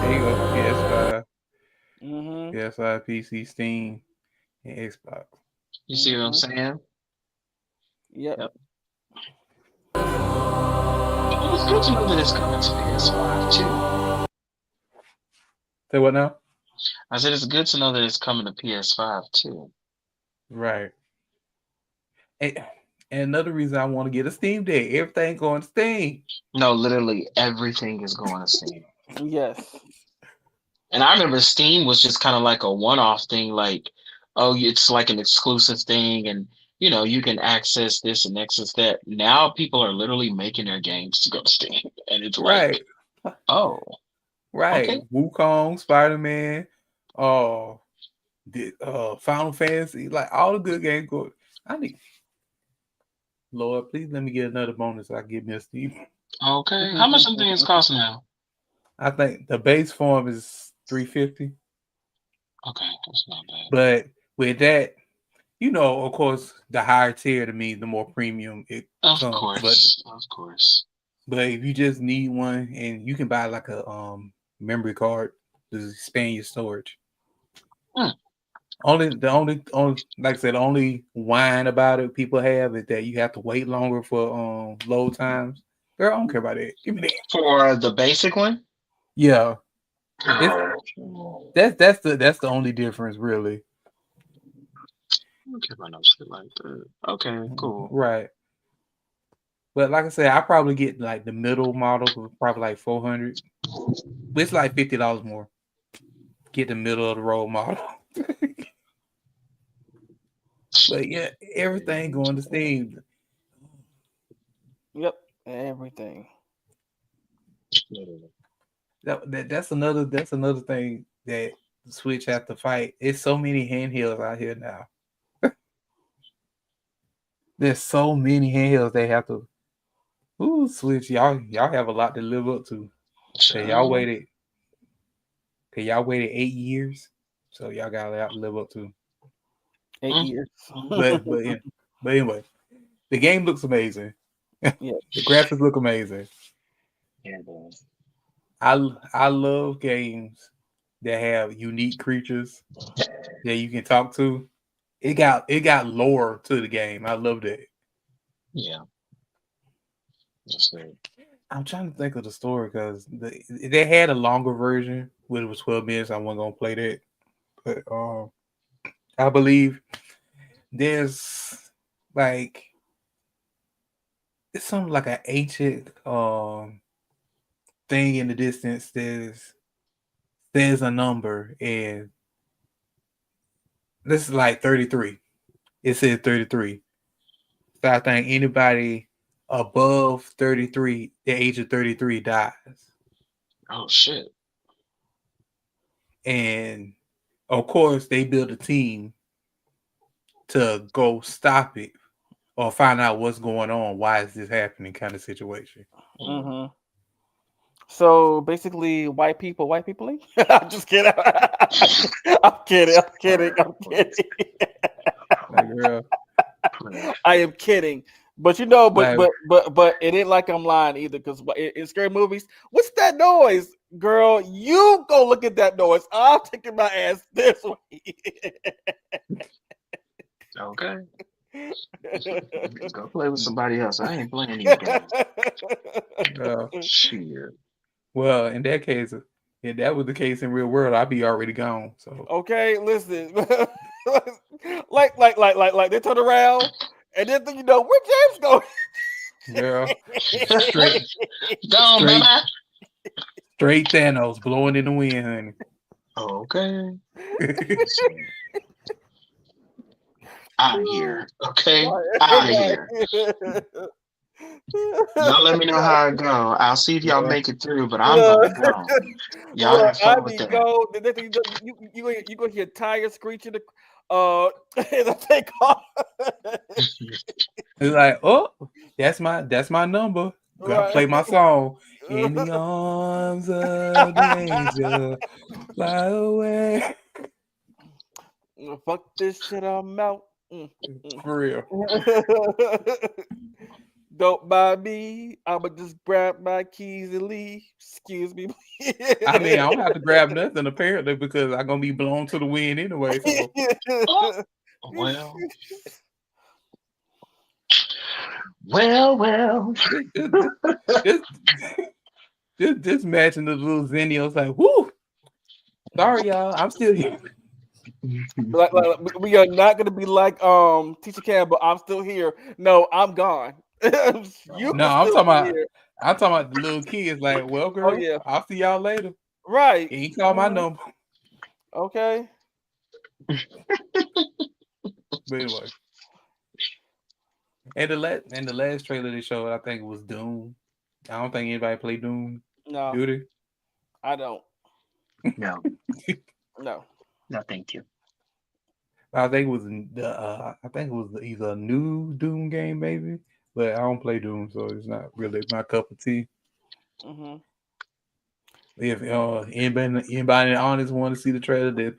There you go. PS5. Mm-hmm. PS5, PC, Steam, and Xbox. You see what I'm saying? Yep. It's good to know that it's coming to PS5 too. Say what now? I said it's good to know that it's coming to PS5 too. Right. And another reason I want to get a Steam Deck, everything going to Steam. No, literally everything is going to Steam. Yes. And I remember Steam was just kind of like a one-off thing, like, oh, it's like an exclusive thing, and you can access this and access that. Now people are literally making their games to go to Steam, and it's Right. like, oh, Right. okay. Wukong, Spider-Man, Final Fantasy, like all the good games go. I need Lord, please let me get another bonus. I give me a Steam. Okay. How much some things cost now? I think the base form is $350. Okay, that's not bad. But with that, of course, the higher tier to me, the more premium it comes. Of course. But if you just need one, and you can buy like a memory card to expand your storage. Only like I said, the only whine about it people have is that you have to wait longer for load times. Girl, I don't care about that. Give me that. For the basic one? Yeah. That's the only difference, really. I don't care about no shit like that. Okay, cool. Right. But like I said, I probably get like the middle model for probably like $400. It's like $50 more. Get the middle of the road model. But yeah, everything going to Steam. Yep, everything. That's another thing that the Switch have to fight. It's so many handhelds out here now. There's so many handhelds they have to. Ooh, Switch, y'all have a lot to live up to. Cause y'all waited 8 years, so y'all got a lot to live up to. 8 years. But anyway, the game looks amazing. Yeah, the graphics look amazing. Yeah, it does. I love games that have unique creatures that you can talk to. It got lore to the game. I love that. Yeah. That's good. I'm trying to think of the story because they had a longer version when it was 12 minutes. I wasn't gonna play that, but I believe there's like it's something like an ancient thing in the distance. There's a number, and this is like 33. It said 33. So I think anybody above 33, the age of 33 dies. Oh shit. And of course they build a team to go stop it or find out what's going on. Why is this happening kind of situation. Mm-hmm. So basically, white people. I'm just kidding. I'm kidding. Like, girl. I am kidding. But but it ain't like I'm lying either, because in scary movies, what's that noise? Girl, you go look at that noise. I'm taking my ass this way. Okay. Go play with somebody else. I ain't playing these games. Shit. Well, in that case, if that was the case in real world, I'd be already gone. So Okay, listen. like they turn around and then you know where James go. girl, straight, Gone, straight, mama. straight Thanos blowing in the wind, honey. Okay. Listen, out of here. Okay? Out of here. Y'all let me know how it go. I'll see if y'all make it through, but I'm gonna Look, be gone. Y'all look, have I fun with be that. go. The next thing you gonna hear tires screeching. As I take off. It's like, oh, that's my number. Gotta Right. play my song. In the arms of the angel, fly away. Fuck this shit, I'm out. For real. Don't mind me. I'ma just grab my keys and leave. Excuse me. I mean, I don't have to grab nothing apparently because I'm gonna be blown to the wind anyway. So Well. Well. just imagine the little Zennials like, whoo. Sorry, y'all. I'm still here. like, we are not gonna be like Teacher Campbell. I'm still here. No, I'm gone. You No, can I'm still talking be about here. I'm talking about the little kids like, well, Oh girl, yeah. I'll see y'all later. Right. He ain't call my number. Okay. But anyway. And the last trailer they showed, I think it was Doom. I don't think anybody played Doom. No. Do they? I don't. No. No. No, thank you. I think it was either a new Doom game, maybe. But I don't play Doom, so it's not really my cup of tea. Mm-hmm. If anybody honest want to see the trailer, they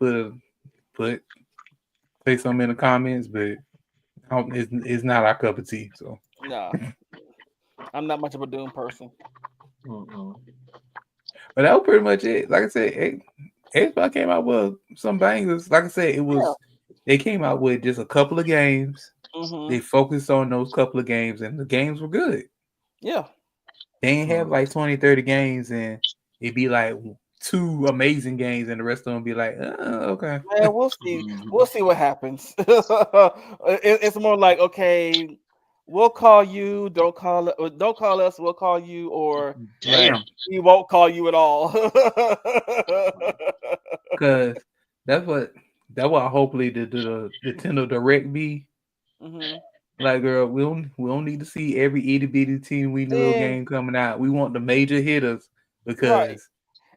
say something in the comments, but it's not our cup of tea. So Nah. I'm not much of a Doom person. But that was pretty much it. Like I said, Xbox came out with some bangers. Like I said, they came out with just a couple of games. Mm-hmm. They focused on those couple of games, and the games were good. Yeah. They ain't have like 20, 30 games, and it'd be like 2 amazing games, and the rest of them be like, okay. Yeah, we'll see. We'll see what happens. It's more like, okay, we'll call you. Don't call us. We'll call you, or Damn, we won't call you at all. Because that's what hopefully the Nintendo Direct be. Mm-hmm. Like, girl, we don't need to see every itty bitty teeny weeny little game coming out. We want the major hitters because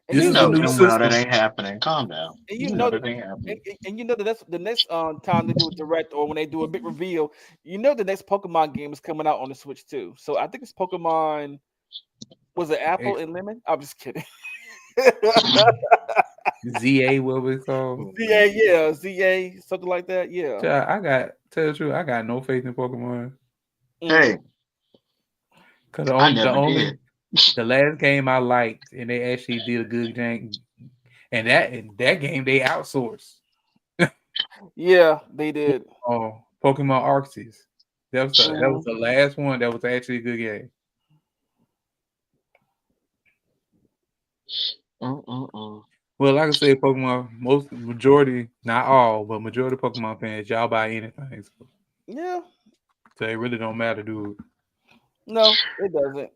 And this you is know a new damn system. well that ain't happening. Calm down. And You know that ain't happening. and you know that that's the next time they do a direct or when they do a big reveal. You know the next Pokemon game is coming out on the Switch too. So I think it's Pokemon. Was it Apple and Lemon? I'm just kidding. ZA, what we call ZA, yeah, ZA, something like that. Yeah. Tell the truth, I got no faith in Pokemon. Hey, Cause I never did. The last game I liked, and they actually did a good game, and that game they outsourced. Yeah, they did. Oh, Pokemon Arceus. That was the last one that was actually a good game. Well, like I said, Pokemon, majority, not all, but majority of Pokemon fans, y'all buy anything. So. Yeah. So it really don't matter, dude. No, it doesn't.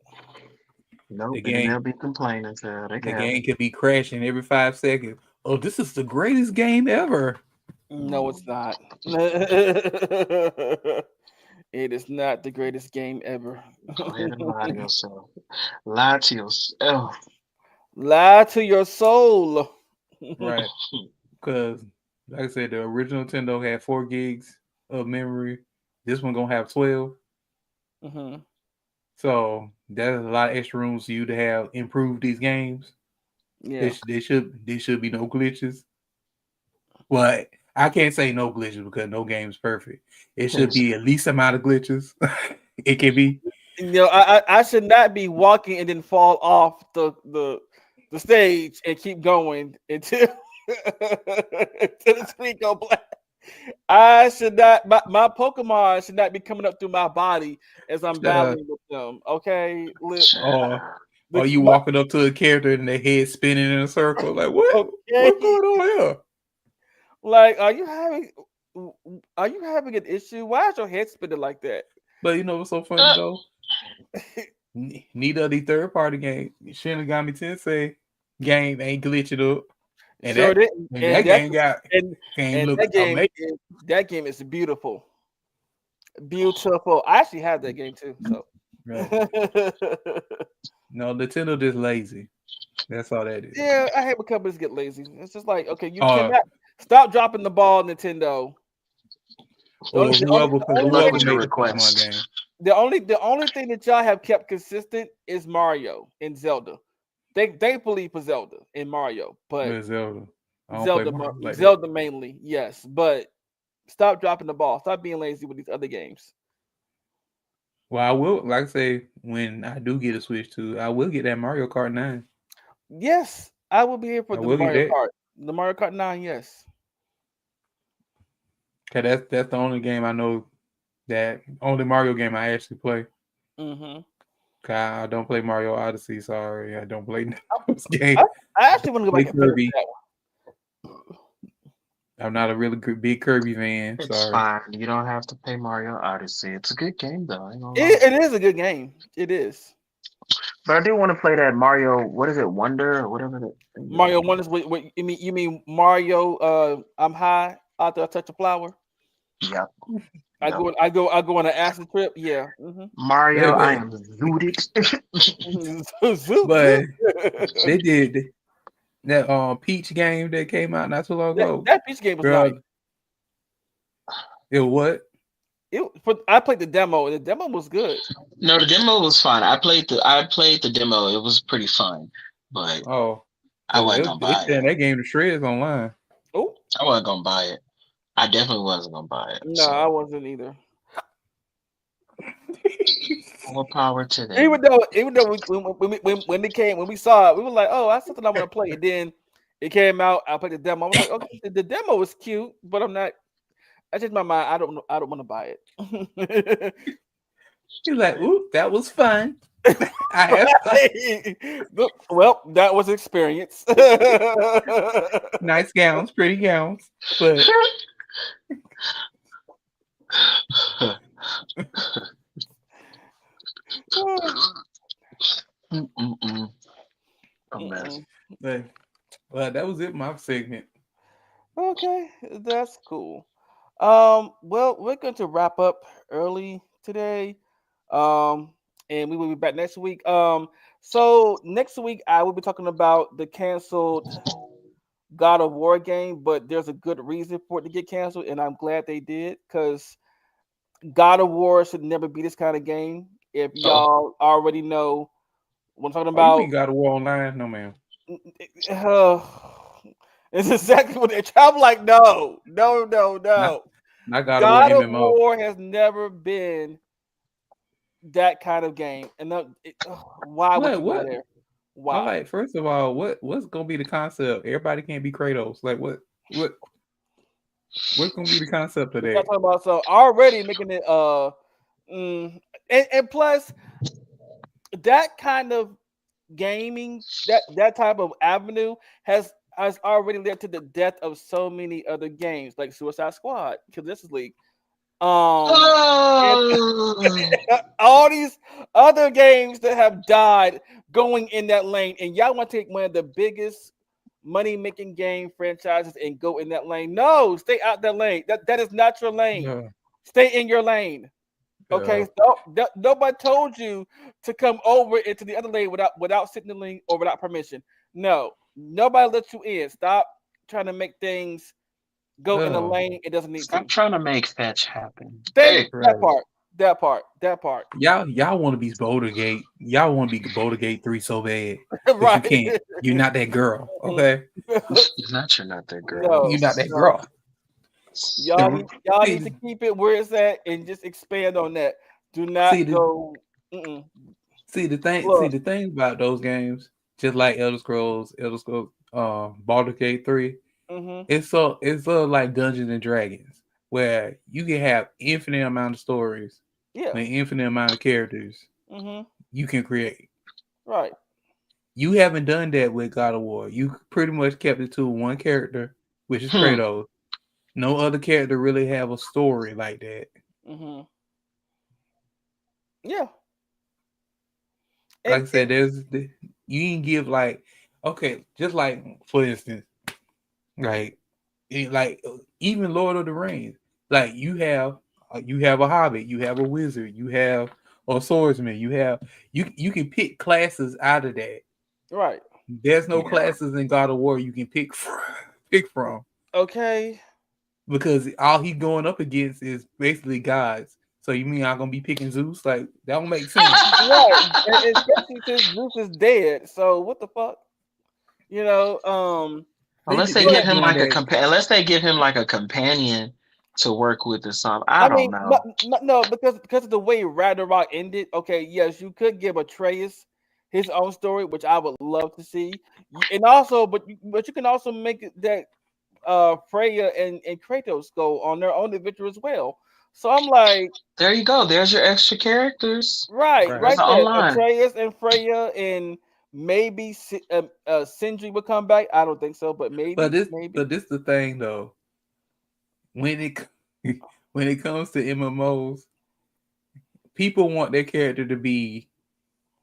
No, they'll be complaining. So the game can be crashing every 5 seconds. Oh, this is the greatest game ever. No, it's not. It is not the greatest game ever. Go ahead and lie to yourself. Lie to yourself. Lie to your soul. Right. Because, like I said, the original Nintendo had 4 gigs of memory. This one gonna have 12. Mm-hmm. So there's a lot of extra rooms for you to have improved these games. Yeah. There should be no glitches. Well, I can't say no glitches because no game is perfect. It should be at least amount of glitches. It can be. You know, I should not be walking and then fall off the stage and keep going until the screen go black. I should not. My Pokemon should not be coming up through my body as I'm battling with them. Okay. Or you walking up to a character and their head spinning in a circle. Like, what? Okay. What's going on here? Like, are you having an issue? Why is your head spinning like that? But you know what's so funny though? Neither of the third party game, Shinigami Tensei game ain't glitching up. And Sure that, didn't. and And that that game got and look that amazing. game is beautiful. Beautiful. I actually have that game too. So Right. No, Nintendo just lazy. That's all that is. yeah, I hate when companies get lazy. It's just like, okay, you cannot stop dropping the ball, Nintendo. Or whoever made the Pokemon game. The only thing that y'all have kept consistent is Mario and Zelda. Thankfully for Zelda and Mario, but Zelda. Zelda mainly, yes. But stop dropping the ball. Stop being lazy with these other games. Well, I will, like I say, when I do get a Switch too, I will get that Mario Kart 9. Yes, I will be here for the Mario Kart. The Mario Kart 9, yes. Okay, that's the only game I know only Mario game I actually play. Mm-hmm. I don't play Mario Odyssey. Sorry, I don't play those games. I actually want to go back and play that one. I'm not a really big Kirby fan. It's fine. You don't have to play Mario Odyssey. It's a good game though. It is a good game. It is. But I do want to play that Mario. What is it? Wonder or whatever that. Mario Wonder is what you mean? You mean Mario? I'm high after I touch a flower. Yep. I go on an acid trip. Yeah. Mm-hmm. Mario, I am zooted. But they did that Peach game that came out not too long ago. That Peach game was nice. It what? I played the demo. The demo was good. No, the demo was fine. I played the demo. It was pretty fun, but I wasn't gonna buy it. That game to shreds online. Oh, I wasn't gonna buy it. I definitely wasn't gonna buy it. No, I wasn't either. More power to them. Even though when we saw it, we were like, oh, that's something I want to play. And then it came out. I played the demo. I was like, okay, the demo was cute, but I'm not. I changed my mind. I don't want to buy it. You're like, ooh, that was fun. Well, that was experience. Nice gowns, pretty gowns, but. A mess. Well, that was it. My segment. Okay, that's cool. Well, we're going to wrap up early today. And we will be back next week. So next week I will be talking about the canceled God of War game, but there's a good reason for it to get canceled, and I'm glad they did, because God of War should never be this kind of game. If y'all already know what I'm talking about. You mean God of War Online? No, ma'am. It's exactly what they're trying. I'm like, no. Not God of War has never been that kind of game. And why would you go there? Why? Like, first of all, what's gonna be the concept? Everybody can't be Kratos. Like, what's gonna be the concept of that? Talking about, so already making it and plus that kind of gaming, that type of avenue has already led to the death of so many other games like Suicide Squad, Justice League. All these other games that have died going in that lane, and y'all want to take one of the biggest money-making game franchises and go in that lane. No, stay out that lane. That is not your lane. Yeah. Stay in your lane. Okay, so nobody told you to come over into the other lane without signaling or without permission. No, nobody let you in. Stop trying to make things go in a lane it doesn't need. Stop trying to make fetch happen. That part. Y'all want to be Boulder Gate. Y'all want to be Boulder Gate 3 so bad. Right. You can't. You're not that girl. Okay. You're not that girl. No, you're not that girl. Y'all need to keep it where it's at and just expand on that. Do not go. See the thing about those games, just like Elder Scrolls, Baldur's Gate 3. Mm-hmm. It's like Dungeons and Dragons, where you can have infinite amount of stories, an infinite amount of characters. Mm-hmm. You can create. Right. You haven't done that with God of War. You pretty much kept it to one character, which is Kratos. No other character really have a story like that. Mm-hmm. Yeah. Like I said, you can give like, okay, just like for instance, like even Lord of the Rings, like you have a hobbit, you have a wizard, you have a swordsman, you can pick classes out of that. Right. There's no classes in God of War you can pick from. Okay. Because all he's going up against is basically gods. So you mean I'm gonna be picking Zeus? Like that don't make sense. Right. And especially since Zeus is dead. So what the fuck? You know, Unless they give him like unless they give him like a companion to work with or something. I don't know. No, because of the way Ragnarok ended. Okay, yes, you could give Atreus his own story, which I would love to see, and also, but you can also make it that Freya and Kratos go on their own adventure as well. So I'm like, there you go. There's your extra characters. Right there. Online. Atreus and Freya and maybe Sindri would come back. I don't think so, but maybe. But this the thing though. When it comes to MMOs, people want their character to be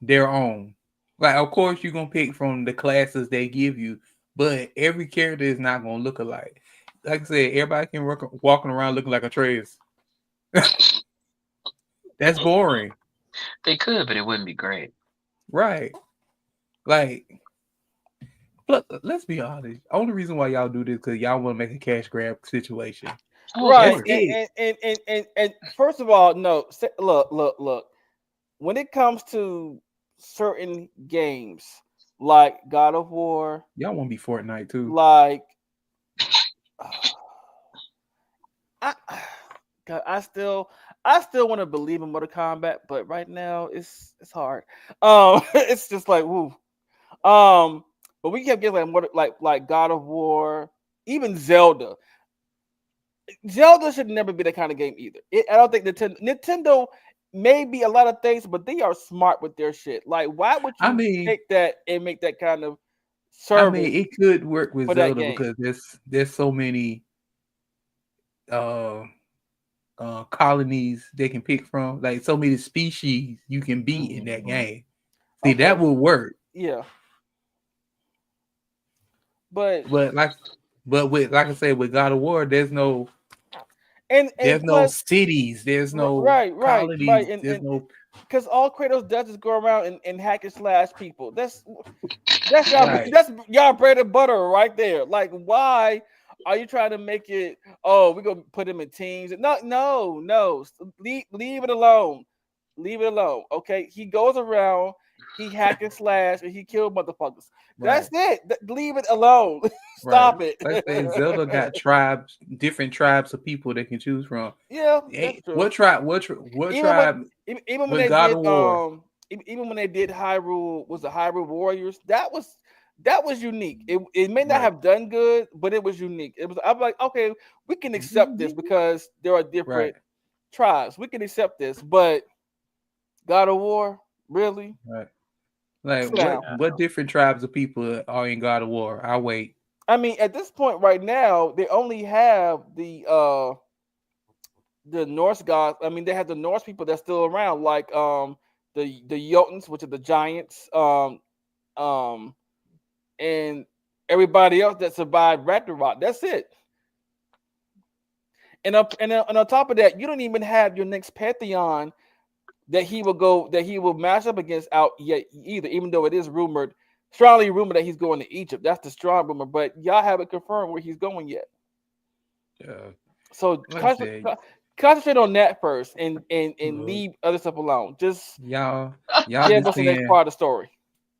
their own. Like, of course, you're gonna pick from the classes they give you, but every character is not gonna look alike. Like I said, everybody can walking around looking like Atreus. That's boring. They could, but it wouldn't be great. Right. Like, but let's be honest. Only reason why y'all do this because y'all want to make a cash grab situation. Right. And first of all, no. Look. When it comes to certain games like God of War, y'all want to be Fortnite too. Like, I still want to believe in Mortal Kombat, but right now it's hard. It's just like woo. But we kept getting like God of War, even Zelda. Zelda should never be that kind of game either. I don't think Nintendo may be a lot of things, but they are smart with their shit. Like, why would you take that and make that kind of service? I mean, it could work with Zelda because there's so many colonies they can pick from, like so many species you can beat in that game. See, that would work. Yeah. But with like I said, with God of War, there's no there's no cities, there's no colonies, there's no, because all Kratos does is go around and hack and slash people. That's y'all bread and butter right there. Like, why are you trying to make it? Oh, we're gonna put him in teams. No. Leave it alone. Leave it alone. Okay, he goes around, he hack and slash, and he kill motherfuckers. That's it. Leave it alone. Stop it. Like I said, Zelda got different tribes of people they can choose from. Yeah, that's true. What tribe? Even when they God did of War, even when they did Hyrule, was the Hyrule Warriors? That was unique. It may not have done good, but it was unique. I'm like, okay, we can accept this because there are different tribes. We can accept this, but God of War, really? Right. Like what different tribes of people are in God of War? I'll wait. I mean, at this point right now, they only have the Norse gods. I mean, they have the Norse people that's still around, like the Jotuns, which are the giants, and everybody else that survived Ragnarok. That's it. And on top of that, you don't even have your next pantheon that he will match up against out yet either, even though it is strongly rumored that he's going to Egypt. That's the strong rumor, but y'all haven't confirmed where he's going yet. Yeah. So concentrate on that first and leave other stuff alone. Just y'all give us the next part of the story.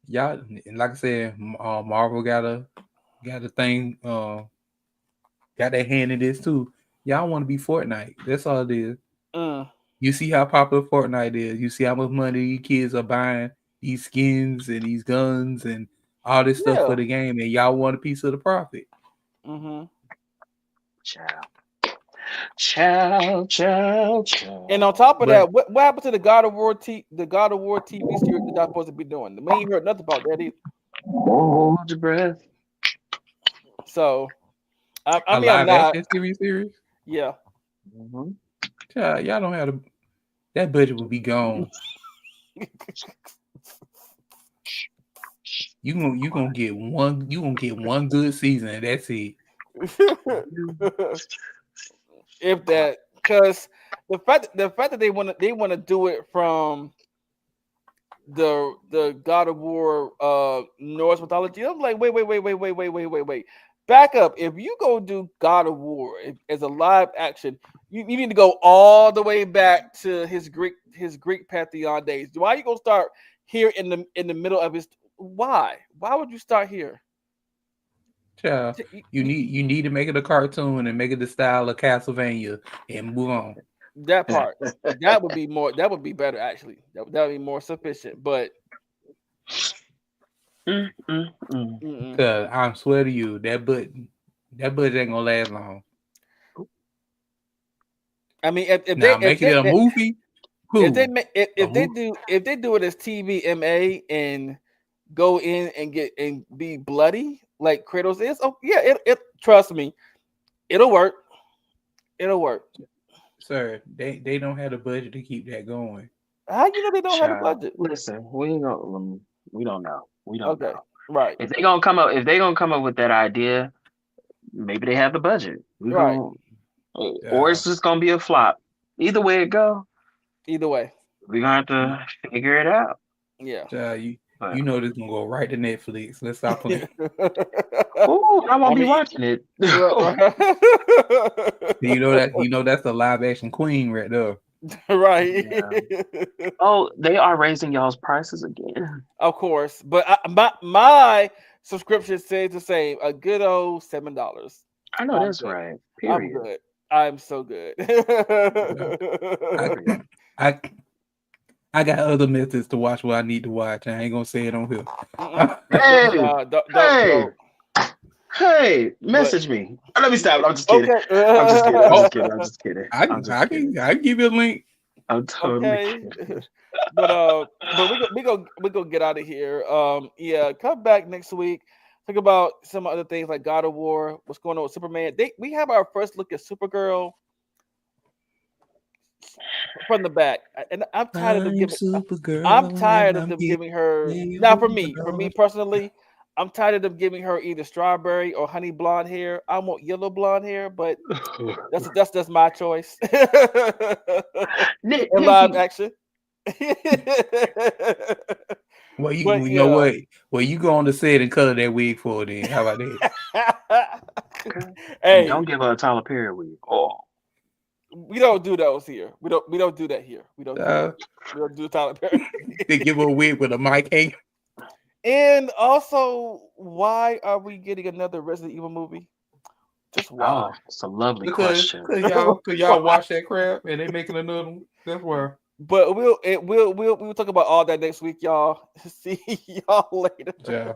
Y'all, like I said, Marvel got a thing, got their hand in this too. Y'all want to be Fortnite. That's all it is. You see how popular Fortnite is. You see how much money these kids are buying these skins and these guns and all this stuff for the game, and y'all want a piece of the profit. Mm-hmm. Ciao. And on top of that, what happened to the God of War TV series that y'all supposed to be doing? We ain't heard nothing about that either. Hold your breath. So, I A mean, I'm live not. action series? Yeah. Mm-hmm. Y'all don't have that budget would be gone. You gonna get one good season and that's it. If that, because the fact that they want to do it from the God of War Norse mythology, I'm like, wait. Back up. If you go do God of War as a live action, you need to go all the way back to his Greek pantheon days. Why you gonna start here in the middle of his? Why would you start here? Yeah, you need to make it a cartoon and make it the style of Castlevania and move on. That part that would be better actually. That would be more sufficient. But Cause I'm swear to you, that budget ain't gonna last long. I mean, if making it a movie, if they do it as TVMA and go in and be bloody like Kratos is, oh yeah, it trust me, it'll work. It'll work. Sir, they don't have the budget to keep that going. How you know they don't have the budget? Listen, we don't know. We don't know. Right. If they gonna come up with that idea, maybe they have the budget. Or it's just gonna be a flop. Either way it go. Either way. We're gonna have to figure it out. Yeah. You know this gonna go right to Netflix. Let's stop playing. Ooh, I won't be watching it. You know that's the live action queen right there. Right. Yeah. Oh, they are raising y'all's prices again. Of course, but my subscription stays the same. A good old $7. I know that's right. Period. I'm good. I'm so good. I got other methods to watch what I need to watch. I ain't gonna say it on here. Hey, message me. Let me stop. I'm just kidding. I'm just kidding. I can give you a link. I'm totally kidding. But we go get out of here. Yeah, come back next week. Talk about some other things like God of War. What's going on with Superman? We have our first look at Supergirl from the back, and I'm tired of them giving. Supergirl, I'm tired of them giving her. Now, for me personally, I'm tired of them giving her either strawberry or honey blonde hair. I want yellow blonde hair, but that's my choice. In live action. Well, you know what? Well, you go on the set and color that wig for her then. How about that? Hey, don't give her a Tyler Perry wig. Oh. We don't do those here. We don't do that here. We don't do Tyler Perry. They give her a wig with a mic hang. And also, why are we getting another Resident Evil movie? Just why? Oh, it's a lovely question. Cause y'all watch that crap and they making another one. That's why. But we'll talk about all that next week, y'all. See y'all later. Yeah.